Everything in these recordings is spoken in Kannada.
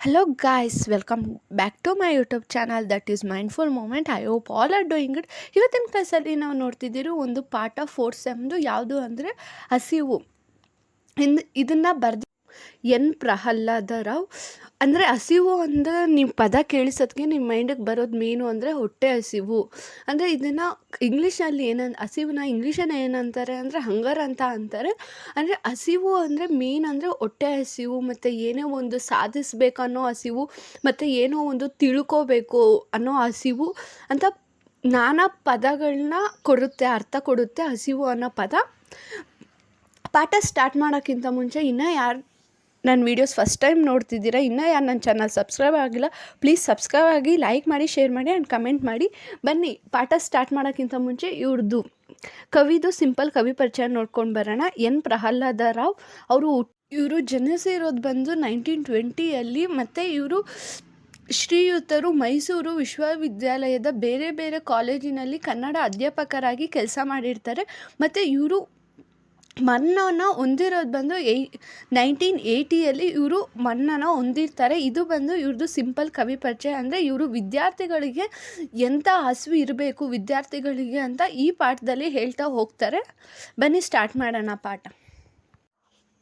Hello guys, welcome back to my YouTube channel that is Mindful Moment. I hope all are doing good. ಇವತ್ತಿನ ಕ್ಲಾಸಲ್ಲಿ ನಾವು ನೋಡ್ತಿದ್ದೀರಿ ಒಂದು ಪಾಠ 4th ಸೆಮ್ದು ಯಾವುದು ಅಂದರೆ ಹಸಿವು. ಇದನ್ನು ಬರ್ದು ಎನ್ ಪ್ರಹ್ಲಾದ ರಾವ್. ಅಂದರೆ ಹಸಿವು ಅಂದರೆ ನೀವು ಪದ ಕೇಳಿಸೋದಕ್ಕೆ ನಿಮ್ಮ ಮೈಂಡಿಗೆ ಬರೋದು ಮೇನು ಅಂದರೆ ಹೊಟ್ಟೆ ಹಸಿವು. ಅಂದರೆ ಇದನ್ನು ಇಂಗ್ಲೀಷಲ್ಲಿ ಹಸಿವನ್ನ ಇಂಗ್ಲೀಷಲ್ಲಿ ಏನಂತಾರೆ ಅಂದರೆ ಹಂಗರ್ ಅಂತ ಅಂತಾರೆ. ಅಂದರೆ ಹಸಿವು ಅಂದರೆ ಮೇನ್ ಅಂದರೆ ಹೊಟ್ಟೆ ಹಸಿವು, ಮತ್ತು ಏನೇ ಒಂದು ಸಾಧಿಸ್ಬೇಕನ್ನೋ ಹಸಿವು, ಮತ್ತು ಏನೋ ಒಂದು ತಿಳ್ಕೋಬೇಕು ಅನ್ನೋ ಹಸಿವು ಅಂತ ನಾನಾ ಪದಗಳನ್ನ ಅರ್ಥ ಕೊಡುತ್ತೆ ಹಸಿವು ಅನ್ನೋ ಪದ. ಪಾಠ ಸ್ಟಾರ್ಟ್ ಮಾಡೋಕ್ಕಿಂತ ಮುಂಚೆ ಇನ್ನೂ ಯಾರು ನನ್ನ ವೀಡಿಯೋಸ್ ಫಸ್ಟ್ ಟೈಮ್ ನೋಡ್ತಿದ್ದೀರಾ, ಇನ್ನೂ ಯಾರು ನನ್ನ ಚಾನಲ್ ಸಬ್ಸ್ಕ್ರೈಬ್ ಆಗಿಲ್ಲ, ಪ್ಲೀಸ್ ಸಬ್ಸ್ಕ್ರೈಬ್ ಆಗಿ, ಲೈಕ್ ಮಾಡಿ, ಶೇರ್ ಮಾಡಿ ಆ್ಯಂಡ್ ಕಮೆಂಟ್ ಮಾಡಿ. ಬನ್ನಿ ಪಾಠ ಸ್ಟಾರ್ಟ್ ಮಾಡೋಕ್ಕಿಂತ ಮುಂಚೆ ಇವ್ರದ್ದು ಕವಿದು ಸಿಂಪಲ್ ಕವಿ ಪರಿಚಯ ನೋಡ್ಕೊಂಡು ಬರೋಣ. ಎನ್ ಪ್ರಹ್ಲಾದ ರಾವ್ ಇವರು ಜನಿಸಿರೋದು ಬಂದು 1920ಯಲ್ಲಿ. ಮತ್ತು ಇವರು ಶ್ರೀಯುತರು ಮೈಸೂರು ವಿಶ್ವವಿದ್ಯಾಲಯದ ಬೇರೆ ಬೇರೆ ಕಾಲೇಜಿನಲ್ಲಿ ಕನ್ನಡ ಅಧ್ಯಾಪಕರಾಗಿ ಕೆಲಸ ಮಾಡಿರ್ತಾರೆ. ಮತ್ತು ಇವರು ಮನ್ನನ್ನು ಹೊಂದಿರೋದು ಬಂದು 1980ಯಲ್ಲಿ ಇವರು ಮನ್ನನ್ನು ಹೊಂದಿರ್ತಾರೆ. ಇದು ಬಂದು ಇವ್ರದ್ದು ಸಿಂಪಲ್ ಕವಿ ಪರಿಚಯ. ಅಂದರೆ ಇವರು ವಿದ್ಯಾರ್ಥಿಗಳಿಗೆ ಎಂಥ ಹಸಿವು ಇರಬೇಕು ವಿದ್ಯಾರ್ಥಿಗಳಿಗೆ ಅಂತ ಈ ಪಾಠದಲ್ಲಿ ಹೇಳ್ತಾ ಹೋಗ್ತಾರೆ. ಬನ್ನಿ ಸ್ಟಾರ್ಟ್ ಮಾಡೋಣ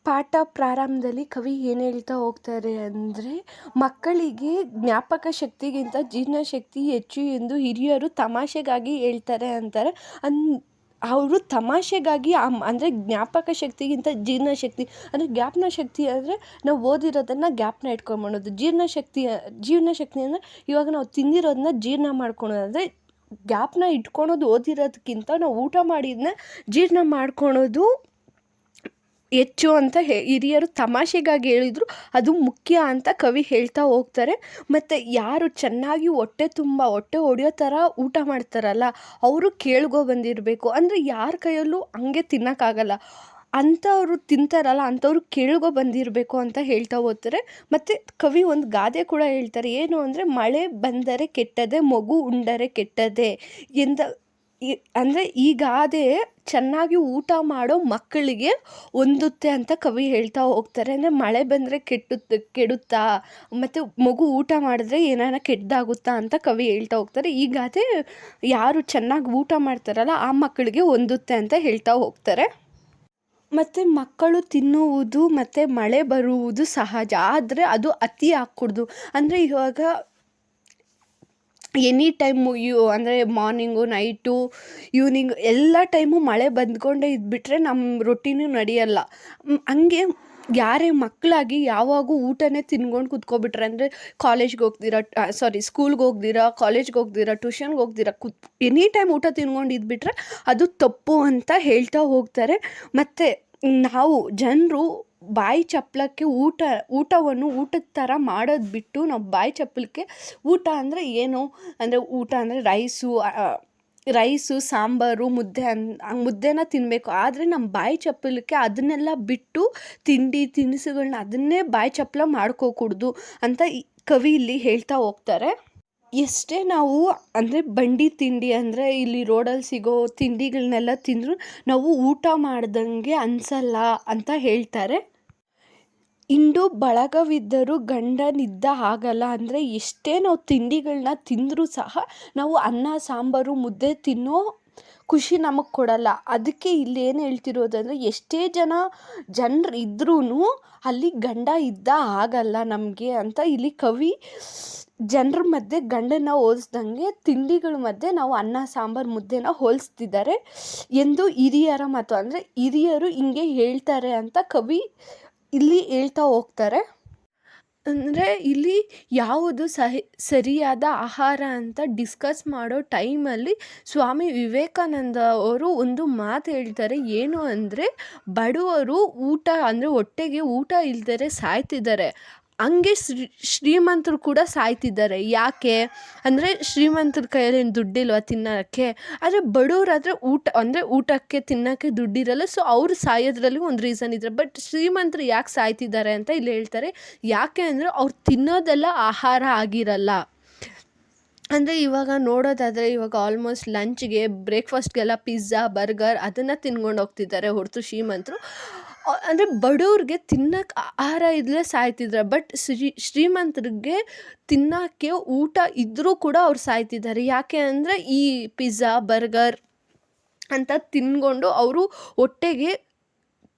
ಪಾಠ ಪ್ರಾರಂಭದಲ್ಲಿ ಕವಿ ಏನು ಹೇಳ್ತಾ ಹೋಗ್ತಾರೆ ಅಂದರೆ, ಮಕ್ಕಳಿಗೆ ಜ್ಞಾಪಕ ಶಕ್ತಿಗಿಂತ ಜೀರ್ಣಶಕ್ತಿ ಹೆಚ್ಚು ಎಂದು ಹಿರಿಯರು ತಮಾಷೆಗಾಗಿ ಹೇಳ್ತಾರೆ ಅಂತಾರೆ. ಅವರು ತಮಾಷೆಗಾಗಿ ಅಂದರೆ ಜ್ಞಾಪಕ ಶಕ್ತಿಗಿಂತ ಜೀರ್ಣಶಕ್ತಿ ಅಂದರೆ ಜ್ಞಾಪನ ಶಕ್ತಿ ಅಂದರೆ ನಾವು ಓದಿರೋದನ್ನು ಜ್ಞಾಪನ ಇಟ್ಕೊಂಬೋದು. ಜೀರ್ಣಶಕ್ತಿ ಅಂದರೆ ಇವಾಗ ನಾವು ತಿಂದಿರೋದನ್ನ ಜೀರ್ಣ ಮಾಡ್ಕೊಳೋದು. ಅಂದರೆ ಜ್ಞಾಪನ ಇಟ್ಕೊಳೋದು ಓದಿರೋದಕ್ಕಿಂತ ನಾವು ಊಟ ಮಾಡಿದ್ದನ್ನ ಜೀರ್ಣ ಮಾಡ್ಕೊಳೋದು ಹೆಚ್ಚು ಅಂತ ಹಿರಿಯರು ತಮಾಷೆಗಾಗಿ ಹೇಳಿದರು. ಅದು ಮುಖ್ಯ ಅಂತ ಕವಿ ಹೇಳ್ತಾ ಹೋಗ್ತಾರೆ. ಮತ್ತು ಯಾರು ಚೆನ್ನಾಗಿ ಹೊಟ್ಟೆ ಹೊಡೆಯೋ ಥರ ಊಟ ಮಾಡ್ತಾರಲ್ಲ ಅವರು ಕೇಳ್ಗೊ ಬಂದಿರಬೇಕು. ಅಂದರೆ ಯಾರ ಕೈಯಲ್ಲೂ ಹಂಗೆ ತಿನ್ನೋಕ್ಕಾಗಲ್ಲ, ಅಂಥವ್ರು ತಿಂತಾರಲ್ಲ ಅಂಥವ್ರು ಕೇಳ್ಗೊ ಬಂದಿರಬೇಕು ಅಂತ ಹೇಳ್ತಾ ಹೋಗ್ತಾರೆ. ಮತ್ತು ಕವಿ ಒಂದು ಗಾದೆ ಕೂಡ ಹೇಳ್ತಾರೆ. ಏನು ಅಂದರೆ, ಮಳೆ ಬಂದರೆ ಕೆಟ್ಟದೆ, ಮಗು ಉಂಡರೆ ಕೆಟ್ಟದೆ ಅಂದರೆ ಈ ಗಾದೆ ಚೆನ್ನಾಗಿ ಊಟ ಮಾಡೋ ಮಕ್ಕಳಿಗೆ ಹೊಂದುತ್ತೆ ಅಂತ ಕವಿ ಹೇಳ್ತಾ ಹೋಗ್ತಾರೆ. ಅಂದರೆ ಮಳೆ ಬಂದರೆ ಕೆಡುತ್ತಾ, ಮತ್ತು ಮಗು ಊಟ ಮಾಡಿದ್ರೆ ಏನಾರ ಕೆಟ್ಟದಾಗುತ್ತಾ ಅಂತ ಕವಿ ಹೇಳ್ತಾ ಹೋಗ್ತಾರೆ. ಈ ಗಾದೆ ಯಾರು ಚೆನ್ನಾಗಿ ಊಟ ಮಾಡ್ತಾರಲ್ಲ ಆ ಮಕ್ಕಳಿಗೆ ಹೊಂದುತ್ತೆ ಅಂತ ಹೇಳ್ತಾ ಹೋಗ್ತಾರೆ. ಮತ್ತು ಮಕ್ಕಳು ತಿನ್ನುವುದು ಮತ್ತು ಮಳೆ ಬರುವುದು ಸಹಜ, ಆದರೆ ಅದು ಅತಿ ಆಗಕೂಡ್ದು. ಅಂದರೆ ಇವಾಗ ಎನಿ ಟೈಮು ಅಂದರೆ ಮಾರ್ನಿಂಗು, ನೈಟು, ಈವ್ನಿಂಗ್ ಎಲ್ಲ ಟೈಮು ಮಳೆ ಬಂದ್ಕೊಂಡೇ ಇದ್ಬಿಟ್ರೆ ನಮ್ಮ ರೊಟೀನು ನಡೆಯಲ್ಲ. ಹಂಗೆ ಯಾರೇ ಮಕ್ಕಳಾಗಿ ಯಾವಾಗೂ ಊಟನೇ ತಿನ್ಕೊಂಡು ಕೂತ್ಕೊಬಿಟ್ರೆ, ಅಂದರೆ ಸ್ಕೂಲ್ಗೆ ಹೋಗ್ದಿರ, ಕಾಲೇಜ್ಗೆ ಹೋಗ್ದಿರ, ಟ್ಯೂಷನ್ಗೆ ಹೋಗ್ದಿರ ಎನಿ ಟೈಮ್ ಊಟ ತಿನ್ಕೊಂಡು ಇದ್ಬಿಟ್ರೆ ಅದು ತಪ್ಪು ಅಂತ ಹೇಳ್ತಾ ಹೋಗ್ತಾರೆ. ಮತ್ತು ನಾವು ಜನರು ಬಾಯಿ ಚಪ್ಪಲಕ್ಕೆ ಊಟವನ್ನು ಊಟದ ಥರ ಮಾಡೋದು ಬಿಟ್ಟು ನಾವು ಬಾಯಿ ಚಪ್ಪಲಕ್ಕೆ ಊಟ ಅಂದರೆ ಏನು ಅಂದರೆ, ಊಟ ಅಂದರೆ ರೈಸು, ಸಾಂಬಾರು, ಮುದ್ದೆನ ತಿನ್ನಬೇಕು. ಆದರೆ ನಮ್ಮ ಬಾಯಿ ಚಪ್ಪಲಕ್ಕೆ ಅದನ್ನೆಲ್ಲ ಬಿಟ್ಟು ತಿನಿಸುಗಳನ್ನ ಅದನ್ನೇ ಬಾಯಿ ಚಪ್ಪಲ ಮಾಡ್ಕೋಕೂಡ್ದು ಅಂತ ಕವಿ ಇಲ್ಲಿ ಹೇಳ್ತಾ ಹೋಗ್ತಾರೆ. ಎಷ್ಟೇ ನಾವು ಅಂದರೆ ಬಂಡಿ ತಿಂಡಿ ಅಂದರೆ ಇಲ್ಲಿ ರೋಡಲ್ಲಿ ಸಿಗೋ ತಿಂಡಿಗಳನ್ನೆಲ್ಲ ತಿಂದರೂ ನಾವು ಊಟ ಮಾಡ್ದಂಗೆ ಅನಿಸಲ್ಲ ಅಂತ ಹೇಳ್ತಾರೆ. ಇಂದು ಬಳಗವಿದ್ದರೂ ಗಂಡನಿದ್ದ ಹಾಗಲ್ಲ. ಅಂದರೆ ಎಷ್ಟೇ ನಾವು ತಿಂಡಿಗಳನ್ನ ತಿಂದರೂ ಸಹ ನಾವು ಅನ್ನ, ಸಾಂಬಾರು, ಮುದ್ದೆ ತಿನ್ನೋ ಖುಷಿ ನಮಗೆ ಕೊಡಲ್ಲ. ಅದಕ್ಕೆ ಇಲ್ಲಿ ಏನು ಹೇಳ್ತಿರೋದಂದರೆ, ಎಷ್ಟೇ ಜನರು ಇದ್ರೂ ಅಲ್ಲಿ ಗಂಡ ಇದ್ದ ಆಗಲ್ಲ ನಮಗೆ ಅಂತ ಇಲ್ಲಿ ಕವಿ ಜನರ ಮಧ್ಯೆ ಗಂಡನ ಹೋಲಿಸ್ದಂಗೆ ತಿಂಡಿಗಳ ಮಧ್ಯೆ ನಾವು ಅನ್ನ, ಸಾಂಬಾರು, ಮುದ್ದೆನ ಹೋಲಿಸ್ತಿದ್ದಾರೆ ಎಂದು ಹಿರಿಯರ ಮಾತು. ಅಂದರೆ ಹಿರಿಯರು ಹಿಂಗೆ ಹೇಳ್ತಾರೆ ಅಂತ ಕವಿ ಇಲ್ಲಿ ಹೇಳ್ತಾ ಹೋಗ್ತಾರೆ. ಅಂದರೆ ಇಲ್ಲಿ ಯಾವುದು ಸರಿಯಾದ ಆಹಾರ ಅಂತ ಡಿಸ್ಕಸ್ ಮಾಡೋ ಟೈಮಲ್ಲಿ ಸ್ವಾಮಿ ವಿವೇಕಾನಂದ ಅವರು ಒಂದು ಮಾತು ಹೇಳ್ತಾರೆ. ಏನು ಅಂದರೆ, ಬಡವರು ಅಂದರೆ ಹೊಟ್ಟೆಗೆ ಊಟ ಇಲ್ದೇ ಸಾಯ್ತಿದ್ದಾರೆ, ಹಂಗೆ ಶ್ರೀಮಂತರು ಕೂಡ ಸಾಯ್ತಿದ್ದಾರೆ. ಯಾಕೆ ಅಂದರೆ, ಶ್ರೀಮಂತರ ಕೈಯಲ್ಲಿ ಏನು ದುಡ್ಡಿಲ್ವ ತಿನ್ನೋಕ್ಕೆ? ಆದರೆ ಬಡವರಾದರೆ ಊಟಕ್ಕೆ ತಿನ್ನೋಕ್ಕೆ ದುಡ್ಡಿರಲ್ಲ, ಸೊ ಅವ್ರು ಸಾಯೋದ್ರಲ್ಲಿ ಒಂದು ರೀಸನ್ ಇದ್ರೆ. ಬಟ್ ಶ್ರೀಮಂತರು ಯಾಕೆ ಸಾಯ್ತಿದ್ದಾರೆ ಅಂತ ಇಲ್ಲಿ ಹೇಳ್ತಾರೆ. ಯಾಕೆ ಅಂದರೆ ಅವ್ರು ತಿನ್ನೋದೆಲ್ಲ ಆಹಾರ ಆಗಿರಲ್ಲ. ಅಂದರೆ ಇವಾಗ ನೋಡೋದಾದರೆ ಇವಾಗ ಆಲ್ಮೋಸ್ಟ್ ಲಂಚ್ಗೆ, ಬ್ರೇಕ್ಫಾಸ್ಟ್ಗೆಲ್ಲ ಪಿಜ್ಜಾ, ಬರ್ಗರ್ ಅದನ್ನು ತಿನ್ಕೊಂಡು ಹೋಗ್ತಿದ್ದಾರೆ ಹೊರತು ಶ್ರೀಮಂತರು ಅಂದರೆ ಬಡವ್ರಿಗೆ ತಿನ್ನಕ್ಕೆ ಆಹಾರ ಇಲ್ಲದೆ ಸಾಯ್ತಿದ್ದಾರೆ. ಬಟ್ ಶ್ರೀಮಂತರಿಗೆ ತಿನ್ನೋಕ್ಕೆ ಊಟ ಇದ್ದರೂ ಕೂಡ ಅವ್ರು ಸಾಯ್ತಿದ್ದಾರೆ. ಯಾಕೆ ಅಂದರೆ ಈ ಪಿಜ್ಜಾ, ಬರ್ಗರ್ ಅಂತ ತಿಂದ್ಕೊಂಡು ಅವರು ಹೊಟ್ಟೆಗೆ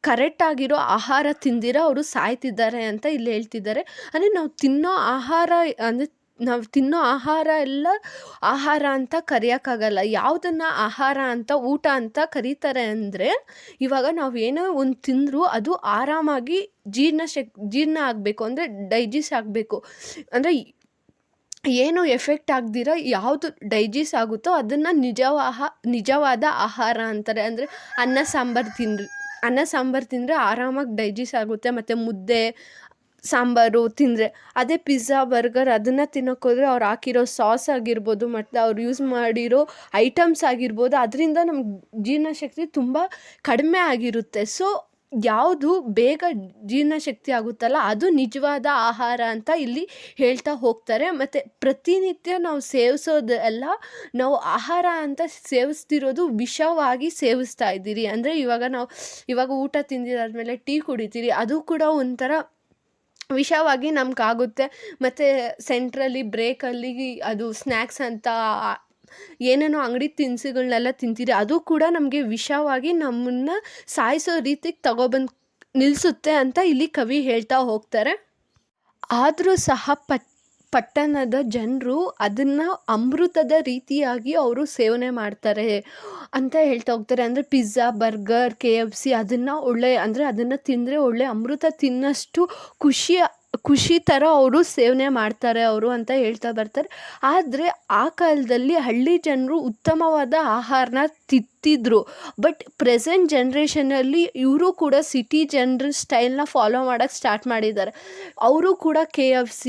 ಕರೆಕ್ಟಾಗಿರೋ ಆಹಾರ ತಿಂದಿರ ಅವರು ಸಾಯ್ತಿದ್ದಾರೆ ಅಂತ ಇಲ್ಲಿ ಹೇಳ್ತಿದ್ದಾರೆ. ಅಂದರೆ ನಾವು ತಿನ್ನೋ ಆಹಾರ ಅಂದರೆ ನಾವು ತಿನ್ನೋ ಆಹಾರ ಎಲ್ಲ ಆಹಾರ ಅಂತ ಕರೆಯೋಕ್ಕಾಗಲ್ಲ. ಯಾವುದನ್ನು ಆಹಾರ ಅಂತ, ಊಟ ಅಂತ ಕರೀತಾರೆ ಅಂದರೆ, ಇವಾಗ ನಾವು ಏನೋ ಒಂದು ತಿಂದರೂ ಅದು ಆರಾಮಾಗಿ ಜೀರ್ಣ ಆಗಬೇಕು, ಅಂದರೆ ಡೈಜೆಸ್ಟ್ ಆಗಬೇಕು. ಅಂದರೆ ಏನು ಎಫೆಕ್ಟ್ ಆಗದಿರ ಯಾವುದು ಡೈಜೆಸ್ಟ್ ಆಗುತ್ತೋ ಅದನ್ನು ನಿಜವಾದ ಆಹಾರ ಅಂತಾರೆ. ಅಂದರೆ ಅನ್ನ ಸಾಂಬಾರು ತಿಂದರೆ ಆರಾಮಾಗಿ ಡೈಜೆಸ್ಟ್ ಆಗುತ್ತೆ. ಮತ್ತು ಮುದ್ದೆ ಸಾಂಬಾರು ತಿಂದರೆ, ಅದೇ ಪಿಜ್ಜಾ, ಬರ್ಗರ್ ಅದನ್ನು ತಿನ್ನೋಕ್ಕೋದ್ರೆ ಅವ್ರು ಹಾಕಿರೋ ಸಾಸ್ ಆಗಿರ್ಬೋದು, ಮತ್ತು ಅವ್ರು ಯೂಸ್ ಮಾಡಿರೋ ಐಟಮ್ಸ್ ಆಗಿರ್ಬೋದು, ಅದರಿಂದ ನಮ್ಗೆ ಜೀರ್ಣಶಕ್ತಿ ತುಂಬ ಕಡಿಮೆ ಆಗಿರುತ್ತೆ. ಸೊ ಯಾವುದು ಬೇಗ ಜೀರ್ಣಶಕ್ತಿ ಆಗುತ್ತಲ್ಲ ಅದು ನಿಜವಾದ ಆಹಾರ ಅಂತ ಇಲ್ಲಿ ಹೇಳ್ತಾ ಹೋಗ್ತಾರೆ. ಮತ್ತು ಪ್ರತಿನಿತ್ಯ ನಾವು ಸೇವಿಸೋದು ಎಲ್ಲ ನಾವು ಆಹಾರ ಅಂತ ಸೇವಿಸ್ತಿರೋದು ವಿಷವಾಗಿ ಸೇವಿಸ್ತಾ ಇದ್ದೀರಿ. ಅಂದರೆ ಇವಾಗ ಊಟ ತಿಂದಿದ್ದಾದ್ಮೇಲೆ ಟೀ ಕುಡಿತೀರಿ, ಅದು ಕೂಡ ಒಂಥರ ವಿಷವಾಗಿ ನಮಗಾಗುತ್ತೆ. ಮತ್ತು ಸೆಂಟ್ರಲ್ಲಿ ಬ್ರೇಕಲ್ಲಿ ಅದು ಸ್ನ್ಯಾಕ್ಸ್ ಅಂತ ಏನೇನೋ ಅಂಗಡಿ ತಿನಿಸುಗಳ್ನೆಲ್ಲ ತಿಂತೀರಿ, ಅದು ಕೂಡ ನಮಗೆ ವಿಷವಾಗಿ ನಮ್ಮನ್ನು ಸಾಯಿಸೋ ರೀತಿಗೆ ತಗೊಬಂದು ನಿಲ್ಲಿಸುತ್ತೆ ಅಂತ ಇಲ್ಲಿ ಕವಿ ಹೇಳ್ತಾ ಹೋಗ್ತಾರೆ. ಆದರೂ ಸಹ ಪಟ್ಟಣದ ಜನರು ಅದನ್ನು ಅಮೃತದ ರೀತಿಯಾಗಿ ಅವರು ಸೇವನೆ ಮಾಡ್ತಾರೆ ಅಂತ ಹೇಳ್ತಾ ಹೋಗ್ತಾರೆ. ಅಂದರೆ ಪಿಜ್ಜಾ, ಬರ್ಗರ್, KFC ಅದನ್ನು ಅದನ್ನು ತಿಂದರೆ ಒಳ್ಳೆ ಅಮೃತ ತಿನ್ನಷ್ಟು ಖುಷಿ ಥರ ಅವರು ಸೇವನೆ ಮಾಡ್ತಾರೆ ಅವರು ಅಂತ ಹೇಳ್ತಾ ಬರ್ತಾರೆ. ಆದರೆ ಆ ಕಾಲದಲ್ಲಿ ಹಳ್ಳಿ ಜನರು ಉತ್ತಮವಾದ ಆಹಾರನ ತಿಂತಿದ್ರು. ಬಟ್ ಪ್ರೆಸೆಂಟ್ ಜನ್ರೇಷನಲ್ಲಿ ಇವರು ಕೂಡ ಸಿಟಿ ಜನರ ಸ್ಟೈಲ್ನ ಫಾಲೋ ಮಾಡೋಕ್ಕೆ ಸ್ಟಾರ್ಟ್ ಮಾಡಿದ್ದಾರೆ. ಅವರು ಕೂಡ KFC,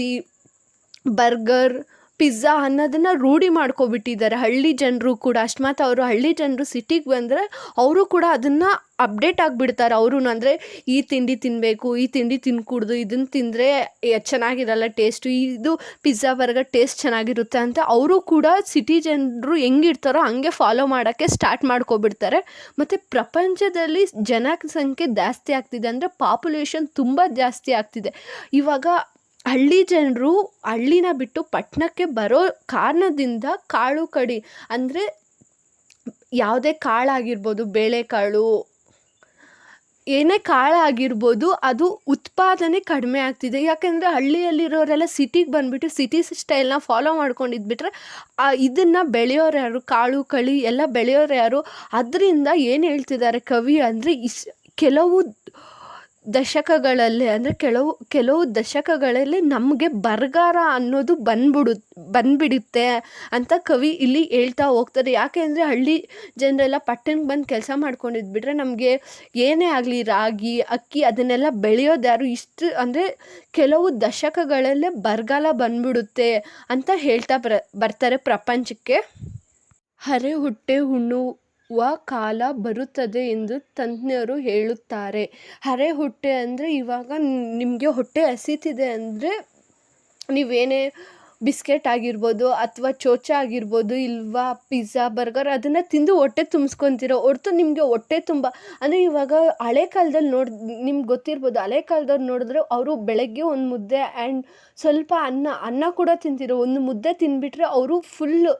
ಬರ್ಗರ್, ಪಿಜ್ಜಾ ಅನ್ನೋದನ್ನು ರೂಢಿ ಮಾಡ್ಕೊಬಿಟ್ಟಿದ್ದಾರೆ ಹಳ್ಳಿ ಜನರು ಕೂಡ. ಅಕಸ್ಮಾತ್ ಅವರು ಹಳ್ಳಿ ಜನರು ಸಿಟಿಗೆ ಬಂದರೆ ಅವರು ಕೂಡ ಅದನ್ನು ಅಪ್ಡೇಟ್ ಆಗಿಬಿಡ್ತಾರೆ ಅವರು. ಅಂದರೆ ಈ ತಿಂಡಿ ತಿನ್ನಬೇಕು, ಈ ತಿಂಡಿ ತಿನ್ಕೂಡ್ದು, ಇದನ್ನು ತಿಂದರೆ ಚೆನ್ನಾಗಿರಲ್ಲ ಟೇಸ್ಟು, ಇದು ಪಿಜ್ಜಾ, ಬರ್ಗರ್ ಟೇಸ್ಟ್ ಚೆನ್ನಾಗಿರುತ್ತೆ ಅಂತ ಅವರು ಕೂಡ ಸಿಟಿ ಜನರು ಹೆಂಗಿರ್ತಾರೋ ಹಂಗೆ ಫಾಲೋ ಮಾಡೋಕ್ಕೆ ಸ್ಟಾರ್ಟ್ ಮಾಡ್ಕೊಬಿಡ್ತಾರೆ. ಮತ್ತು ಪ್ರಪಂಚದಲ್ಲಿ ಜನಸಂಖ್ಯೆ ಜಾಸ್ತಿ ಆಗ್ತಿದೆ, ಅಂದರೆ ಪಾಪ್ಯುಲೇಷನ್ ತುಂಬ ಜಾಸ್ತಿ ಆಗ್ತಿದೆ. ಇವಾಗ ಹಳ್ಳಿ ಜನರು ಹಳ್ಳಿನ ಬಿಟ್ಟು ಪಟ್ಟಣಕ್ಕೆ ಬರೋ ಕಾರಣದಿಂದ ಕಾಳು ಕಡಿ, ಅಂದರೆ ಯಾವುದೇ ಕಾಳಾಗಿರ್ಬೋದು, ಬೇಳೆಕಾಳು, ಏನೇ ಕಾಳಾಗಿರ್ಬೋದು, ಅದು ಉತ್ಪಾದನೆ ಕಡಿಮೆ ಆಗ್ತಿದೆ. ಯಾಕೆಂದರೆ ಹಳ್ಳಿಯಲ್ಲಿರೋರೆಲ್ಲ ಸಿಟಿಗೆ ಬಂದುಬಿಟ್ಟು ಸಿಟಿ ಸ್ಟೈಲ್ನ ಫಾಲೋ ಮಾಡ್ಕೊಂಡಿದ್ಬಿಟ್ರೆ ಇದನ್ನು ಬೆಳೆಯೋರು ಯಾರು, ಕಾಳು ಕಳಿ ಎಲ್ಲ ಬೆಳೆಯೋರು ಯಾರು? ಅದರಿಂದ ಏನು ಹೇಳ್ತಿದ್ದಾರೆ ಕವಿ ಅಂದರೆ ಕೆಲವು ದಶಕಗಳಲ್ಲಿ ನಮಗೆ ಬರಗಾಲ ಅನ್ನೋದು ಬಂದ್ಬಿಡುತ್ತೆ ಅಂತ ಕವಿ ಇಲ್ಲಿ ಹೇಳ್ತಾ ಹೋಗ್ತಾರೆ. ಯಾಕೆ ಅಂದರೆ ಹಳ್ಳಿ ಜನರೆಲ್ಲ ಪಟ್ಟಣಕ್ಕೆ ಬಂದು ಕೆಲಸ ಮಾಡ್ಕೊಂಡಿದ್ಬಿಟ್ರೆ ನಮಗೆ ಏನೇ ಆಗಲಿ ರಾಗಿ, ಅಕ್ಕಿ ಅದನ್ನೆಲ್ಲ ಬೆಳೆಯೋದು ಯಾರು? ಅಂದರೆ ಕೆಲವು ದಶಕಗಳಲ್ಲೇ ಬರಗಾಲ ಬಂದ್ಬಿಡುತ್ತೆ ಅಂತ ಹೇಳ್ತಾ ಬರ್ತಾರೆ ಪ್ರಪಂಚಕ್ಕೆ. ಹರೆ ಹೊಟ್ಟೆ ಕಾಲ ಬರುತ್ತದೆ ಎಂದು ತಜ್ಞರು ಹೇಳುತ್ತಾರೆ. ಹರೆ ಹೊಟ್ಟೆ ಅಂದರೆ ಇವಾಗ ನಿಮಗೆ ಹೊಟ್ಟೆ ಹಸೀತಿದೆ ಅಂದರೆ ನೀವೇನೇ ಬಿಸ್ಕೆಟ್ ಆಗಿರ್ಬೋದು ಅಥವಾ ಚೋಚ ಆಗಿರ್ಬೋದು, ಇಲ್ವಾ ಪಿಜ್ಜಾ, ಬರ್ಗರ್ ಅದನ್ನು ತಿಂದು ಹೊಟ್ಟೆ ತುಂಬಿಸ್ಕೊತೀರೋ ಹೊರ್ತು ನಿಮಗೆ ಹೊಟ್ಟೆ ತುಂಬ. ಅಂದರೆ ಇವಾಗ ಹಳೆ ಕಾಲದಲ್ಲಿ ನಿಮ್ಗೆ ಗೊತ್ತಿರ್ಬೋದು, ಹಳೆ ಕಾಲದವ್ರು ನೋಡಿದ್ರೆ ಅವರು ಬೆಳಗ್ಗೆ ಒಂದು ಮುದ್ದೆ ಆ್ಯಂಡ್ ಸ್ವಲ್ಪ ಅನ್ನ ಕೂಡ ತಿಂತಿರೋ. ಒಂದು ಮುದ್ದೆ ತಿಂದುಬಿಟ್ರೆ ಅವರು ಫುಲ್ಲು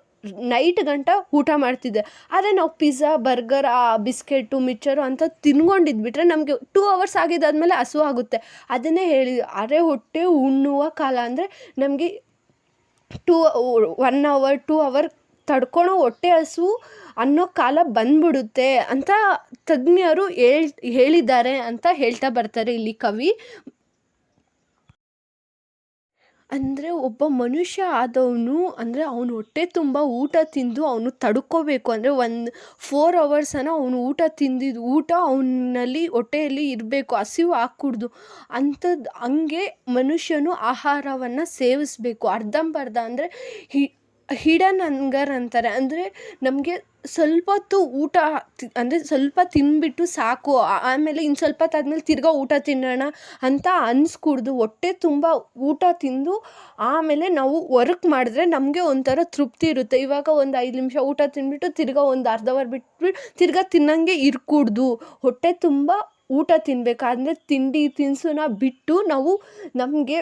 ನೈಟ್ ಗಂಟ ಊಟ ಮಾಡ್ತಿದ್ದೆ. ಆದರೆ ನಾವು ಪಿಜ್ಜಾ, ಬರ್ಗರ್, ಬಿಸ್ಕೆಟು, ಮಿಕ್ಚರು ಅಂತ ತಿನ್ಕೊಂಡಿದ್ಬಿಟ್ರೆ ನಮಗೆ 2 hours ಆಗಿದ್ದಾದಮೇಲೆ ಹಸಿವು ಆಗುತ್ತೆ. ಅದನ್ನೇ ಅರೆ ಹೊಟ್ಟೆ ಉಣ್ಣುವ ಕಾಲ ಅಂದರೆ ನಮಗೆ 1 hour 2 hour ತಡ್ಕೊಳೋ ಹೊಟ್ಟೆ ಹಸಿವು ಅನ್ನೋ ಕಾಲ ಬಂದ್ಬಿಡುತ್ತೆ ಅಂತ ತಜ್ಞರು ಹೇಳಿದ್ದಾರೆ ಅಂತ ಹೇಳ್ತಾ ಬರ್ತಾರೆ ಇಲ್ಲಿ ಕವಿ. ಅಂದರೆ ಒಬ್ಬ ಮನುಷ್ಯ ಆದವನು, ಅಂದರೆ ಅವನು ಹೊಟ್ಟೆ ತುಂಬ ಊಟ ತಿಂದು ಅವನು ತಡ್ಕೋಬೇಕು. ಅಂದರೆ 4 hours ಅವನು ಊಟ ಅವನಲ್ಲಿ ಹೊಟ್ಟೆಯಲ್ಲಿ ಇರಬೇಕು, ಹಸಿವು ಆಗ್ಕೂಡ್ದು. ಹಂಗೆ ಮನುಷ್ಯನು ಆಹಾರವನ್ನು ಸೇವಿಸಬೇಕು ಅರ್ಧಂಬರ್ಧ. ಅಂದರೆ ಹಿಡನ್ ಹಂಗರ್ ಅಂತಾರೆ. ಅಂದರೆ ನಮಗೆ ಸ್ವಲ್ಪ ಹೊತ್ತು ಊಟ ಅಂದರೆ ಸ್ವಲ್ಪ ತಿಂದ್ಬಿಟ್ಟು ಸಾಕು, ಆಮೇಲೆ ಇನ್ನು ಸ್ವಲ್ಪ ಹೊತ್ತಾದ್ಮೇಲೆ ತಿರ್ಗಾ ಊಟ ತಿನ್ನೋಣ ಅಂತ ಅನ್ಸ್ಕೂಡ್ದು. ಹೊಟ್ಟೆ ತುಂಬ ಊಟ ತಿಂದು ಆಮೇಲೆ ನಾವು ವರ್ಕ್ ಮಾಡಿದ್ರೆ ನಮಗೆ ಒಂಥರ ತೃಪ್ತಿ ಇರುತ್ತೆ. ಇವಾಗ ಒಂದು 5 ನಿಮಿಷ ಊಟ ತಿಂದ್ಬಿಟ್ಟು ತಿರ್ಗಾ ಒಂದು ಅರ್ಧ ಅವರ್ ಬಿಟ್ಬಿಟ್ಟು ತಿರ್ಗಾ ತಿನ್ನಂಗೆ ಇರ್ಕೂಡ್ದು. ಹೊಟ್ಟೆ ತುಂಬ ಊಟ ತಿನ್ನಬೇಕಾದ್ರೆ ತಿಂಡಿ ತಿನಿಸನ್ನ ಬಿಟ್ಟು ನಾವು ನಮಗೆ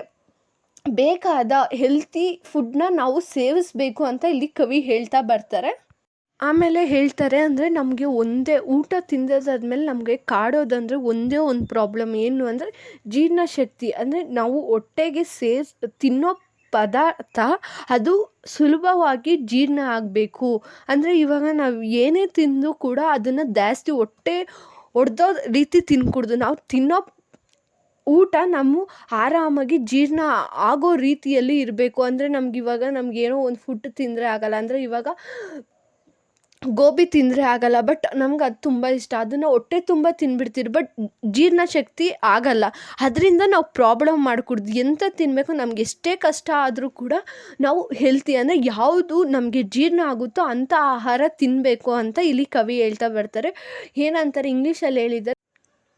ಬೇಕಾದ ಹೆಲ್ತಿ ಫುಡ್ನ ನಾವು ಸೇವಿಸಬೇಕು ಅಂತ ಇಲ್ಲಿ ಕವಿ ಹೇಳ್ತಾ ಬರ್ತಾರೆ. ಆಮೇಲೆ ಹೇಳ್ತಾರೆ ಅಂದರೆ ನಮಗೆ ಒಂದೇ ಊಟ ತಿಂದಾದ್ಮೇಲೆ ನಮಗೆ ಕಾಡೋದಂದರೆ ಒಂದೇ ಒಂದು ಪ್ರಾಬ್ಲಮ್ ಏನು ಅಂದರೆ ಜೀರ್ಣಶಕ್ತಿ. ಅಂದರೆ ನಾವು ಹೊಟ್ಟೆಗೆ ತಿನ್ನೋ ಪದಾರ್ಥ ಅದು ಸುಲಭವಾಗಿ ಜೀರ್ಣ ಆಗಬೇಕು. ಅಂದರೆ ಇವಾಗ ನಾವು ಏನೇ ತಿಂದರೂ ಕೂಡ ಅದನ್ನು ಜಾಸ್ತಿ ಹೊಟ್ಟೆ ಒಡೆದೋ ರೀತಿ ತಿನ್ಕೂಡ್ದು. ನಾವು ತಿನ್ನೋ ಊಟ ನಮ್ಮ ಆರಾಮಾಗಿ ಜೀರ್ಣ ಆಗೋ ರೀತಿಯಲ್ಲಿ ಇರಬೇಕು. ಅಂದರೆ ನಮಗೇನೋ ಒಂದು ಫುಡ್ ತಿಂದರೆ ಆಗಲ್ಲ. ಅಂದರೆ ಇವಾಗ ಗೋಬಿ ತಿಂದರೆ ಆಗಲ್ಲ, ಬಟ್ ನಮ್ಗೆ ಅದು ತುಂಬ ಇಷ್ಟ. ಅದನ್ನು ಹೊಟ್ಟೆ ತುಂಬ ತಿಂದ್ಬಿಡ್ತೀರಿ, ಬಟ್ ಜೀರ್ಣಶಕ್ತಿ ಆಗಲ್ಲ. ಅದರಿಂದ ನಾವು ಪ್ರಾಬ್ಲಮ್ ಮಾಡಿಕೊಡ್ದು. ಎಂತ ತಿನ್ನಬೇಕು, ನಮ್ಗೆ ಎಷ್ಟೇ ಕಷ್ಟ ಆದರೂ ಕೂಡ ನಾವು ಹೆಲ್ತಿ ಅಂದರೆ ಯಾವುದು ನಮಗೆ ಜೀರ್ಣ ಆಗುತ್ತೋ ಅಂಥ ಆಹಾರ ತಿನ್ನಬೇಕು ಅಂತ ಇಲ್ಲಿ ಕವಿ ಹೇಳ್ತಾ ಬರ್ತಾರೆ. ಏನಂತಾರೆ ಇಂಗ್ಲೀಷಲ್ಲಿ ಹೇಳಿದ್ದಾರೆ,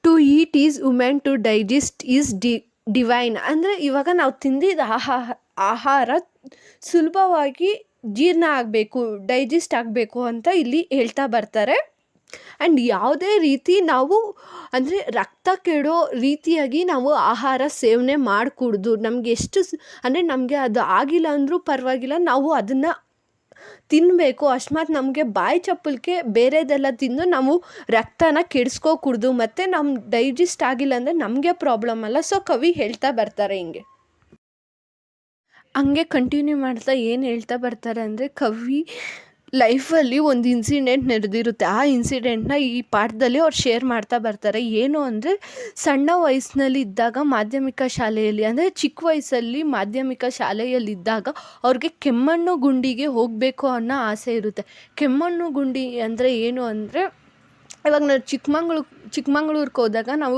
to eat is human, to digest is divine. ಅಂದರೆ ಇವಾಗ ನಾವು ತಿಂದಿದ್ದ ಆಹಾರ ಸುಲಭವಾಗಿ ಜೀರ್ಣ ಆಗಬೇಕು, ಡೈಜೆಸ್ಟ್ ಆಗಬೇಕು ಅಂತ ಇಲ್ಲಿ ಹೇಳ್ತಾ ಬರ್ತಾರೆ. ಆ್ಯಂಡ್ ಯಾವುದೇ ರೀತಿ ನಾವು ಅಂದರೆ ರಕ್ತ ಕೆಡೋ ರೀತಿಯಾಗಿ ನಾವು ಆಹಾರ ಸೇವನೆ ಮಾಡಕೂಡ್ದು. ನಮಗೆ ಎಷ್ಟು ಅಂದರೆ ನಮಗೆ ಅದು ಆಗಿಲ್ಲ ಅಂದರೂ ಪರವಾಗಿಲ್ಲ, ನಾವು ಅದನ್ನು ತಿನ್ನಬೇಕು. ಅಕಸ್ಮಾತ್ ನಮಗೆ ಬಾಯಿ ಚಪ್ಪಲಿಗೆ ಬೇರೆದೆಲ್ಲ ತಿಂದು ನಾವು ರಕ್ತನ ಕೆಡಿಸ್ಕೋಕೂಡ್ದು. ಮತ್ತು ನಮ್ಮ ಡೈಜೆಸ್ಟ್ ಆಗಿಲ್ಲ ಅಂದರೆ ನಮಗೆ ಪ್ರಾಬ್ಲಮ್ ಅಲ್ಲ. ಸೊ ಕವಿ ಹೇಳ್ತಾ ಬರ್ತಾರೆ ಹಿಂಗೆ. ಹಂಗೆ ಕಂಟಿನ್ಯೂ ಮಾಡ್ತಾ ಏನು ಹೇಳ್ತಾ ಬರ್ತಾರೆ ಅಂದರೆ, ಕವಿ ಲೈಫಲ್ಲಿ ಒಂದು ಇನ್ಸಿಡೆಂಟ್ ನಡೆದಿರುತ್ತೆ. ಆ ಇನ್ಸಿಡೆಂಟ್ನ ಈ ಪಾಠದಲ್ಲಿ ಅವ್ರು ಶೇರ್ ಮಾಡ್ತಾ ಬರ್ತಾರೆ. ಏನು ಅಂದರೆ, ಸಣ್ಣ ವಯಸ್ಸಿನಲ್ಲಿ ಇದ್ದಾಗ ಮಾಧ್ಯಮಿಕ ಶಾಲೆಯಲ್ಲಿ ಅಂದರೆ ಚಿಕ್ಕ ವಯಸ್ಸಲ್ಲಿ ಮಾಧ್ಯಮಿಕ ಶಾಲೆಯಲ್ಲಿದ್ದಾಗ ಅವ್ರಿಗೆ ಕೆಮ್ಮಣ್ಣು ಗುಂಡಿಗೆ ಹೋಗಬೇಕು ಅನ್ನೋ ಆಸೆ ಇರುತ್ತೆ. ಕೆಮ್ಮಣ್ಣು ಗುಂಡಿ ಅಂದರೆ ಏನು ಅಂದರೆ, ಇವಾಗ ನಾವು ಚಿಕ್ಕಮಂಗ್ಳೂರ್ಗೆ ಹೋದಾಗ ನಾವು